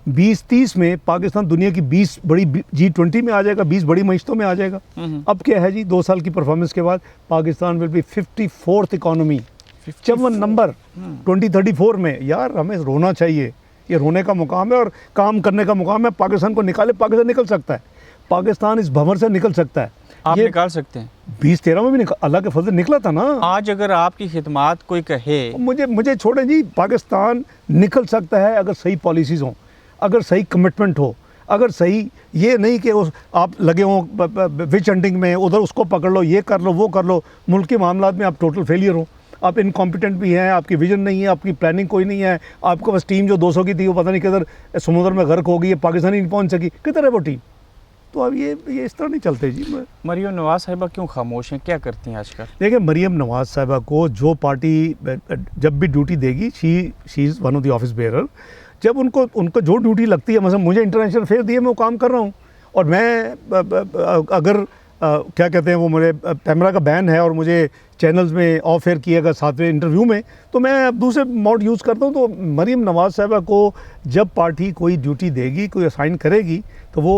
2030 में पाकिस्तान दुनिया की 20 बड़ी G20 में आ जाएगा, 20 बड़ी मईशतों में आ जाएगा। अब क्या है जी, 2 साल की परफॉर्मेंस के बाद Pakistan will be 54th economy, 55 number 2034 में। यार, हमें रोना चाहिए, ये रोने का मुकाम है और काम करने का मुकाम है। पाकिस्तान को निकाले, पाकिस्तान निकल सकता है, पाकिस्तान इस भंवर से निकल सकता है। आप निकाल सकते हैं। 2013 में भी अल्लाह के फजल निकला था ना। आज अगर आपकी खिदमात कोई कहे, मुझे छोड़े जी, पाकिस्तान निकल सकता है अगर सही पॉलिसीज़ हों, अगर सही कमिटमेंट हो, अगर सही ये नहीं कि आप लगे हों विच हंटिंग में, उधर उसको पकड़ लो, ये कर लो, वो कर लो, मुल्क के मामलात में आप टोटल फेलियर हो, आप इनकॉम्पिटेंट भी हैं, आपकी विजन नहीं है, आपकी प्लानिंग कोई नहीं है, आपको बस टीम जो 200 की थी वो पता नहीं किधर समुद्र में गर्क हो गई, पाकिस्तान ही नहीं पहुँच सकी, किधर है वो टीम? तो अब ये इस तरह नहीं चलते जी। मरियम नवाज़ साहिबा क्यों खामोश हैं, क्या करती हैं आजकल? देखिए, मरियम नवाज़ साहिबा को जो पार्टी जब भी ड्यूटी देगी, she is one of the office bearer. जब उनको जो ड्यूटी लगती है, मतलब मुझे इंटरनेशनल अफेयर दिए, मैं वो काम कर रहा हूँ। और मैं अगर क्या कहते हैं, वो मेरे कैमरा का बैन है और मुझे चैनल्स में ऑफ एयर किएगा 7वें इंटरव्यू में, तो मैं दूसरे मोड यूज़ करता हूँ। तो मरियम नवाज़ साहिबा को जब पार्टी कोई ड्यूटी देगी, कोई असाइन करेगी, तो वो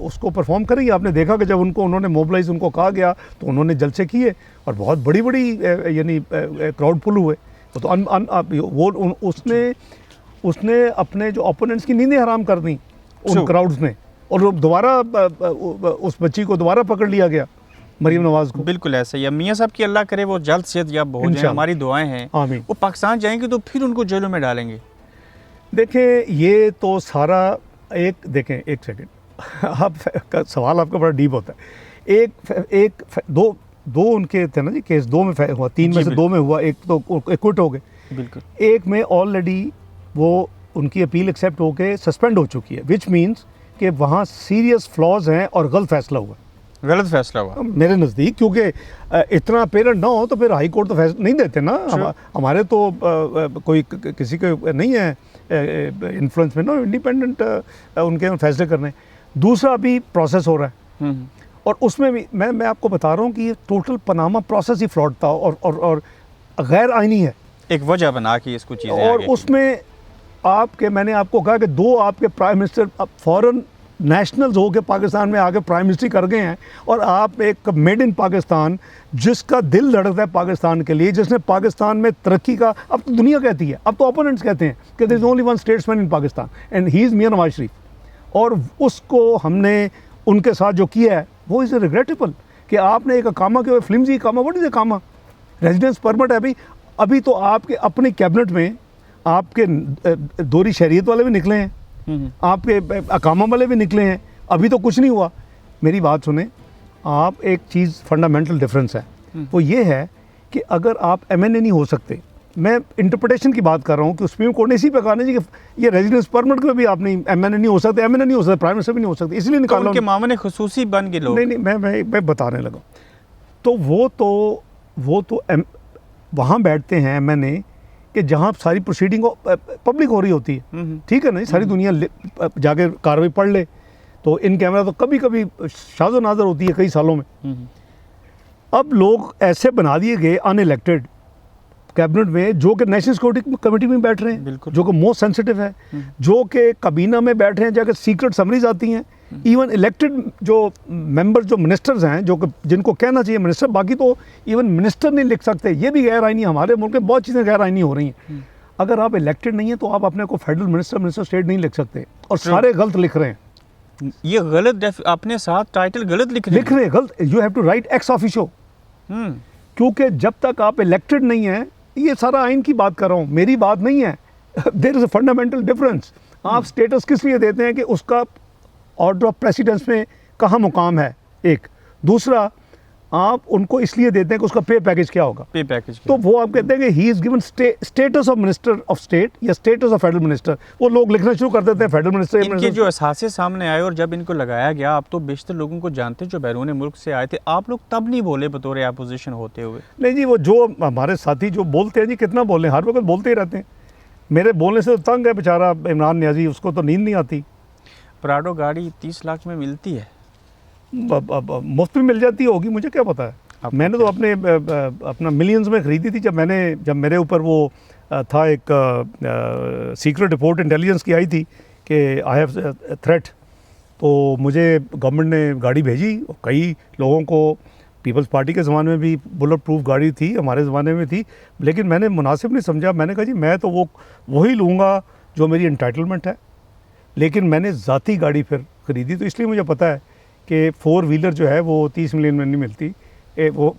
उसको परफॉर्म करेगी। आपने देखा कि जब उन्होंने मोबिलाइज उनको कहा गया तो उन्होंने जलसे किए और बहुत बड़ी यानी क्राउड पुल हुए। तो उसने अपने जो ओपोनेंट्स की नींदें हराम कर दी उन क्राउड्स ने, और दोबारा उस बच्ची को दोबारा पकड़ लिया गया, मरियम नवाज़ को। बिल्कुल ऐसे ही। मियाँ साहब की अल्लाह करे वो जल्द से जल्द हो जाए, हमारी दुआएं हैं। आमीन। वो पाकिस्तान जाएंगे तो फिर उनको जेलों में डालेंगे? देखें, ये तो सारा देखें, एक सेकंड, आप सवाल आपका बड़ा डीप होता है। दो उनके थे ना जी केस, 2 में हुआ, 3 में से 2 में हुआ, एक तो क्विट हो गए। बिल्कुल। एक में ऑलरेडी वो उनकी अपील एक्सेप्ट होके सस्पेंड हो चुकी है, विच मीन्स कि वहाँ सीरियस फ्लॉज हैं और गलत फैसला हुआ मेरे नज़दीक। क्योंकि इतना अपेरेंट ना हो तो फिर हाई कोर्ट तो फैसला नहीं देते ना। हमारे तो कोई किसी के नहीं है इन्फ्लुएंस में ना, इंडिपेंडेंट उनके फैसले करने। दूसरा अभी प्रोसेस हो रहा है और उसमें भी मैं आपको बता रहा हूँ कि ये टोटल पनामा प्रोसेस ही फ्रॉड था और गैर आइनी है, एक वजह बना के इसको चीज़ें। और उसमें मैंने आपको कहा कि 2 आपके प्राइम मिनिस्टर फॉरेन नेशनल्स हो के पाकिस्तान में आके प्राइम मिनिस्ट्री कर गए हैं, और आप एक मेड इन पाकिस्तान जिसका दिल धड़कता है पाकिस्तान के लिए, जिसने पाकिस्तान में तरक्की का, अब तो दुनिया कहती है, अब तो ओपोनेंट्स कहते हैं कि there is only one statesman in Pakistan and he is Mian Nawaz Sharif. और उसको हमने उनके साथ जो किया है वो इज़ रिग्रेटेबल। कि आपने एक अकामा के फ्लिमजी अकामा, व्हाट इज़ अकामा? रेजिडेंस परमिट है भाई। अभी तो आपके अपने कैबिनेट में आपके दोहरी शहरियत वाले भी निकले हैं, आपके अकामा वाले भी निकले हैं, अभी तो कुछ नहीं हुआ। मेरी बात सुने आप, एक चीज़ फंडामेंटल डिफरेंस है, वो ये है कि अगर आप एमएनए नहीं हो सकते, मैं इंटरप्रिटेशन की बात कर रहा हूँ कि सुप्रीम कोर्ट ने इसी पे कहा ना जी कि ये रेजिडेंस परमिट में भी आप नहीं, एमएनए नहीं हो सकते, एमएनए नहीं हो सकते, प्राइम मिनिस्टर भी नहीं हो सकते, इसलिए निकाला उनके मामले खुसूसी बन गए लोग। नहीं, मैं बताने लगा। तो वो तो वहाँ बैठते हैं एमएनए कि जहाँ सारी प्रोसीडिंग पब्लिक हो रही होती है, ठीक है ना, सारी दुनिया जाके कार्रवाई पढ़ ले। तो इन कैमरा तो कभी कभी शाज़ो नाज़र होती है कई सालों में। अब लोग ऐसे बना दिए गए अनइलेक्टेड कैबिनेट में, जो कि नेशनल सिक्योरिटी कमेटी में बैठ रहे हैं, जो कि मोस्ट सेंसिटिव है, जो कि काबीना में बैठ रहे हैं, जाकर सीक्रेट समरीज आती हैं। इवन इलेक्टेड जो मेंबर्स, जो मिनिस्टर्स हैं, जो कि जिनको कहना चाहिए मिनिस्टर, बाकी तो इवन मिनिस्टर नहीं लिख सकते। ये भी गैर आईनी, हमारे मुल्क में बहुत चीज़ें गैर आईनी हो रही हैं। अगर आप इलेक्टेड नहीं है तो आप अपने को फेडरल मिनिस्टर स्टेट नहीं लिख सकते, और सारे गलत लिख रहे हैं। ये गलत अपने साथ टाइटल गलत लिख रहे हैं गलत। You have to write ex officio, क्योंकि जब तक आप इलेक्टेड नहीं है, ये सारा आइन की बात कर रहा हूँ, मेरी बात नहीं है। There is a fundamental difference. आप स्टेटस किस लिए देते हैं कि उसका ऑर्डर ऑफ प्रेसिडेंस में कहाँ मुकाम है, एक। दूसरा, आप उनको इसलिए देते हैं कि उसका पे पैकेज क्या होगा, पे पैकेज। तो वो आप कहते हैं कि he is given status of minister of state या स्टेटस ऑफ फेडरल मिनिस्टर। वो लोग लिखना शुरू कर देते हैं फेडरल मिनिस्टर। इनके जो असासे सामने आए और जब इनको लगाया गया, आप तो बेशतर लोगों को जानते जो बैरून मुल्क से आए थे, आप लोग तब नहीं बोले बतौर अपोजिशन होते हुए? नहीं जी, वो जो हमारे साथी जो बोलते हैं जी, कितना बोले, हर वक्त बोलते ही रहते हैं। मेरे बोलने से तो तंग है बेचारा इमरान नियाजी, उसको तो नींद नहीं आती। प्राडो गाड़ी 30 लाख में मिलती है, मुफ्त में मिल जाती होगी, मुझे क्या पता है। मैंने तो अपना मिलियंस में ख़रीदी थी। जब मेरे ऊपर वो था एक सीक्रेट रिपोर्ट इंटेलिजेंस की आई थी कि आई हैव थ्रेट, तो मुझे गवर्नमेंट ने गाड़ी भेजी। कई लोगों को, पीपल्स पार्टी के ज़माने में भी बुलेट प्रूफ गाड़ी थी, हमारे ज़माने में थी, लेकिन मैंने मुनासिब नहीं समझा। मैंने कहा जी मैं तो वही लूँगा जो मेरी एंटाइटलमेंट है। लेकिन मैंने ज़ाती गाड़ी फिर ख़रीदी, तो इसलिए मुझे पता है कि 4 व्हीलर जो है वो 30 मिलियन में नहीं मिलती, वो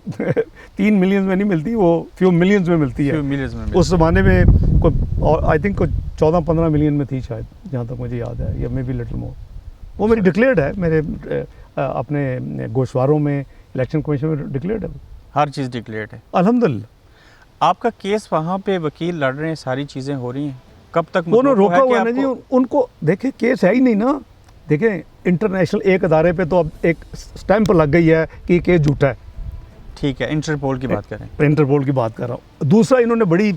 3 मिलियन में नहीं मिलती, वो फ्यू मिलियंस में मिलती है। उस ज़माने में कोई आई थिंक 14-15 मिलियन में थी शायद, जहाँ तक मुझे याद है, या मे बी लिटिल मोर। वो मेरी डिक्लेयर्ड है, मेरे अपने गोशवारों में, इलेक्शन कमीशन में डिक्लेयर्ड है, हर चीज़ डिक्लेयर्ड है अल्हम्दुलिल्लाह। आपका केस वहाँ पे वकील लड़ रहे हैं, सारी चीज़ें हो रही हैं, कब तक उन्होंने रोका हुआ है ना जी उनको? देखें, केस है ही नहीं ना। देखें, इंटरनेशनल एक अदारे पे तो अब एक स्टैंप लग गई है कि केस झूठा है। ठीक है, इंटरपोल की बात करें, इंटरपोल की बात कर रहा हूँ। दूसरा, इन्होंने बड़ी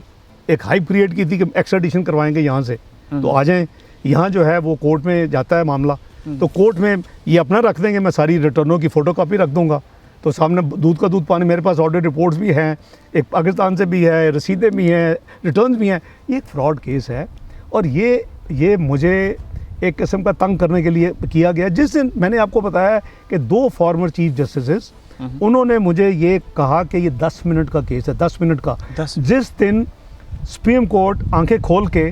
एक हाइप क्रिएट की थी कि एक्स्ट्राडिशन करवाएंगे यहाँ से, तो आ जाएं। यहाँ जो है वो कोर्ट में जाता है मामला, तो कोर्ट में ये अपना रख देंगे, मैं सारी रिटर्नों की फ़ोटोकॉपी रख दूँगा, तो सामने दूध का दूध पानी। मेरे पास ऑडिट रिपोर्ट्स भी हैं, एक पाकिस्तान से भी है, रसीदें भी हैं, रिटर्न्स भी हैं। ये एक फ्रॉड केस है, और ये मुझे एक किस्म का तंग करने के लिए किया गया। जिस दिन मैंने आपको बताया कि 2 फॉर्मर चीफ जस्टिस, उन्होंने मुझे ये कहा कि ये 10 मिनट का केस है, 10 मिनट का। जिस दिन सुप्रीम कोर्ट आंखें खोल के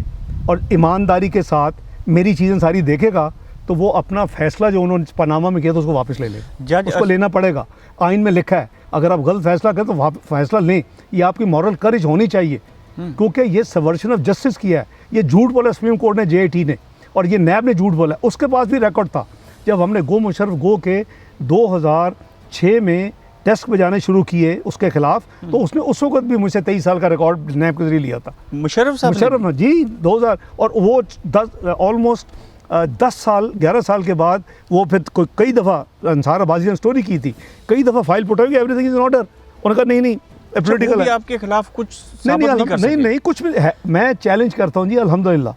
और ईमानदारी के साथ मेरी चीज़ें सारी देखेगा, तो वो अपना फैसला जो उन्होंने पनामा में किया था उसको वापस ले लेगा। उसको लेना पड़ेगा, आइन में लिखा है, अगर आप गलत फैसला करें तो फैसला लें। ये आपकी मॉरल करेज होनी चाहिए, क्योंकि ये सबवर्शन ऑफ जस्टिस किया है। ये झूठ बोला सुप्रीम कोर्ट ने, JIT ने, और ये नैब ने झूठ बोला। उसके पास भी रिकॉर्ड था। जब हमने गो मुशर्रफ गो के 2006 में टेस्ट बजाने शुरू किए उसके खिलाफ, तो उसने उस वक्त भी मुझसे 23 साल का रिकॉर्ड नैब के जरिए लिया था। मुशर्रफ ने जी 2000, और वो ऑलमोस्ट 10 साल 11 साल के बाद वो फिर कई दफ़ा अंसार अब्बासी ने स्टोरी की थी, कई दफ़ा फाइल पुट हुई, एवरीथिंग इज इन ऑर्डर। उन्होंने कहा नहीं पॉलिटिकल है, आपके खिलाफ कुछ नहीं कुछ भी है। मैं चैलेंज करता हूँ जी, अल्हम्दुलिल्लाह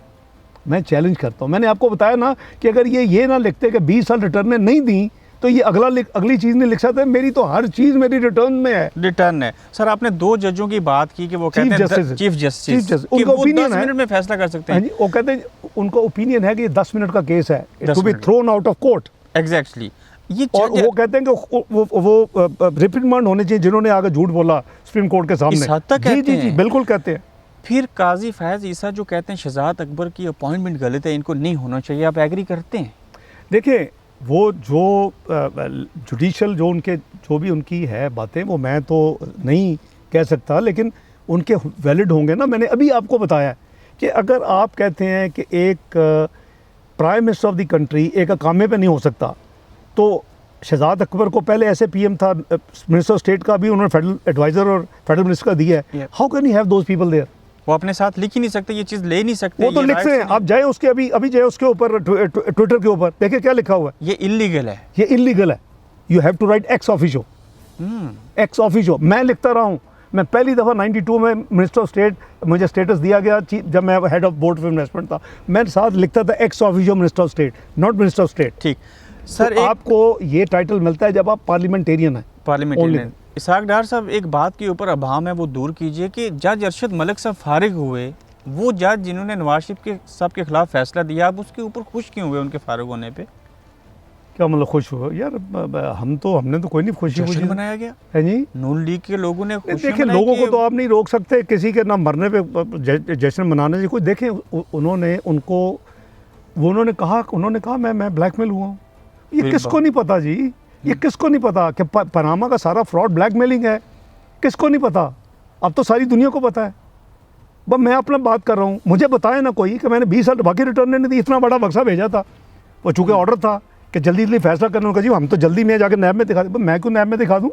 मैं चैलेंज करता हूँ। मैंने आपको बताया ना कि अगर ये ना लिखते कि 20 साल रिटर्न नहीं दी, तो ये अगली चीज़ नहीं लिख सकते। मेरी तो हर चीज़ मेरी रिटर्न में है, रिटर्न है। सर, आपने 2 जजों की बात की कि वो कहते हैं चीफ जस्टिस उनका ओपिनियन 10 मिनट में फैसला कर सकते हैं। वो कहते हैं उनका ओपिनियन है कि 10 मिनट का केस है, to be thrown out of court. Exactly. ये और वो कहते हैं कि वो रिपिटमेंट होने चाहिए जिन्होंने आगे झूठ बोला सुप्रीम कोर्ट के सामने। जी बिल्कुल कहते हैं। फिर काजी फैज़ ईसा जो कहते हैं शहजाद अकबर की अपॉइंटमेंट गलत है, इनको नहीं होना चाहिए, आप एग्री करते हैं? देखिए, वो जो जुडिशल जो उनके जो भी उनकी है बातें वो मैं तो नहीं कह सकता, लेकिन उनके वैलिड होंगे ना। मैंने अभी आपको बताया कि अगर आप कहते हैं कि एक prime minister of the country एक अकामे पे नहीं हो सकता, तो शहजाद अकबर को पहले ऐसे पीएम था, मिनिस्टर ऑफ स्टेट का भी उन्होंने फेडरल एडवाइज़र और फेडरल मिनिस्टर का दिया है। How can you have those people there? वो अपने साथ लिख ही नहीं सकते, ये चीज़ ले नहीं सकते। वो तो लिखते हैं, आप जाए उसके अभी जाए उसके ऊपर ट्विटर के ऊपर देखिए क्या लिखा हुआ है, ये इलीगल है। ये इलीगल है। You have to write ex officio, ex officio. मैं लिखता रहा हूँ, मैं पहली दफ़ा 92 में मिनिस्टर ऑफ स्टेट मुझे स्टेटस दिया गया जब मैं head of board of investment था, मैं साथ लिखता था ex officio minister of state, not minister of state. ठीक सर, तो आपको ये टाइटल मिलता है जब आप पार्लियामेंटेरियन हैं। पार्लियामेंटेरियन। इसाक डार साहब, एक बात के ऊपर अभाम है वो दूर कीजिए कि जज अरशद मलिक साहब फारिग हुए, वो जज जिन्होंने नवाज शरीफ साहब के खिलाफ फैसला दिया, आप उसके ऊपर खुश क्यों हुए उनके फारिग होने पे? क्या मतलब खुश हुआ यार? हमने तो कोई नहीं खुशी जश्न मनाया गया है जी। नून लीग के लोगों ने देखिए, लोगों को तो आप नहीं रोक सकते किसी के ना मरने पे जश्न मनाने से। कोई देखें उन्होंने कहा मैं ब्लैकमेल हुआ हूँ। ये किसको नहीं पता जी? ये किसको नहीं पता कि पनामा का सारा फ्रॉड ब्लैकमेलिंग है? किसको नहीं पता? अब तो सारी दुनिया को पता है। बस मैं अपना बात कर रहा हूँ, मुझे बताया ना कोई कि मैंने 20 साल बाकी रिटर्न नहीं दी, इतना बड़ा बक्सा भेजा था। वो चूँकि ऑर्डर था कि जल्दी फैसला करने का, जी हम तो जल्दी में जाकर नैब में दिखा दें। मैं क्यों नैब में दिखा दूँ?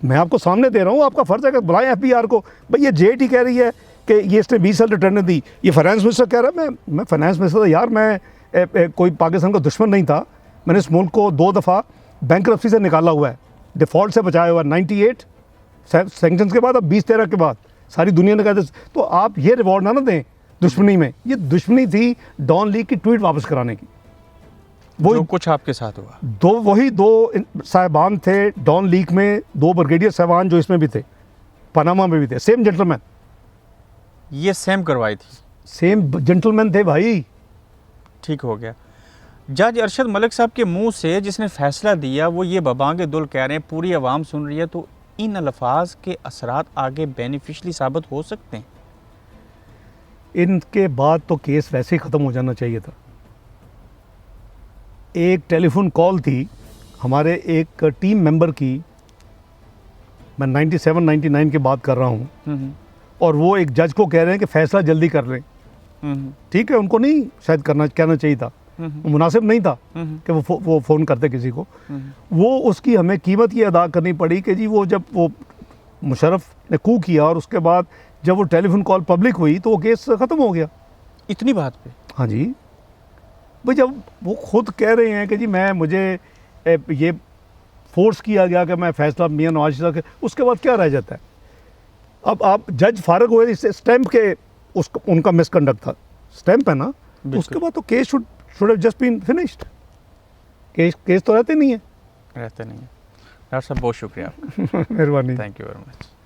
मैं आपको सामने दे रहा हूँ, आपका फ़र्ज़ है कि बुलाएं एफबीआर को। भाई ये जेटी कह रही है कि ये इसने 20 साल रिटर्न दी, ये फाइनेंस मिनिस्टर कह रहा है। मैं फाइनेंस मिनिस्टर था यार, मैं कोई पाकिस्तान का दुश्मन नहीं था। मैंने इस मुल्क को 2 दफ़ा बैंकरप्सी से निकाला हुआ है, डिफ़ॉल्ट से बचाया हुआ है। 98 सैंक्शंस के बाद, अब 2013 के बाद सारी दुनिया ने कहा। तो आप ये रिवॉर्ड ना दें दुश्मनी में। ये दुश्मनी थी डॉन लीग की ट्वीट वापस कराने की। वो कुछ आपके साथ हुआ। वही 2 साहिबान थे डॉन लीग में, 2 ब्रिगेडियर साहिबान जो इसमें भी थे, पनामा में भी थे, सेम जेंटलमैन। ये सेम करवाई थी, सेम जेंटलमैन थे भाई। ठीक हो गया। जज अरशद मलिक साहब के मुंह से जिसने फैसला दिया वो ये बबांगे दुल कह रहे हैं, पूरी आवाम सुन रही है, तो इन अल्फाज के असरात आगे बेनिफिशली साबित हो सकते हैं? इनके बाद तो केस वैसे ही ख़त्म हो जाना चाहिए था। एक टेलीफोन कॉल थी हमारे एक टीम मेंबर की, मैं 97-99 की बात कर रहा हूँ, और वो एक जज को कह रहे हैं कि फ़ैसला जल्दी कर लें। ठीक है, उनको नहीं शायद कहना चाहिए था, मुनासिब नहीं था कि वो फ़ोन करते किसी को। वो उसकी हमें कीमत ये अदा करनी पड़ी कि जी वो जब वो मुशर्रफ ने कू किया और उसके बाद जब वो टेलीफोन कॉल पब्लिक हुई तो वो केस ख़त्म हो गया। इतनी बात पे? हाँ जी भाई, जब वो खुद कह रहे हैं कि जी मुझे ये फोर्स किया गया कि मैं फैसला मियां नवाज शरीफ के, उसके बाद क्या रह जाता है? अब आप जज फारग हुए, इससे स्टैंप के उनका मिसकंडक्ट था, स्टैंप है ना, तो उसके बाद तो case should have just been finished. Case तो रहते नहीं है। डॉक्टर साहब बहुत शुक्रिया आपका। मेहरबानी। Thank you very much.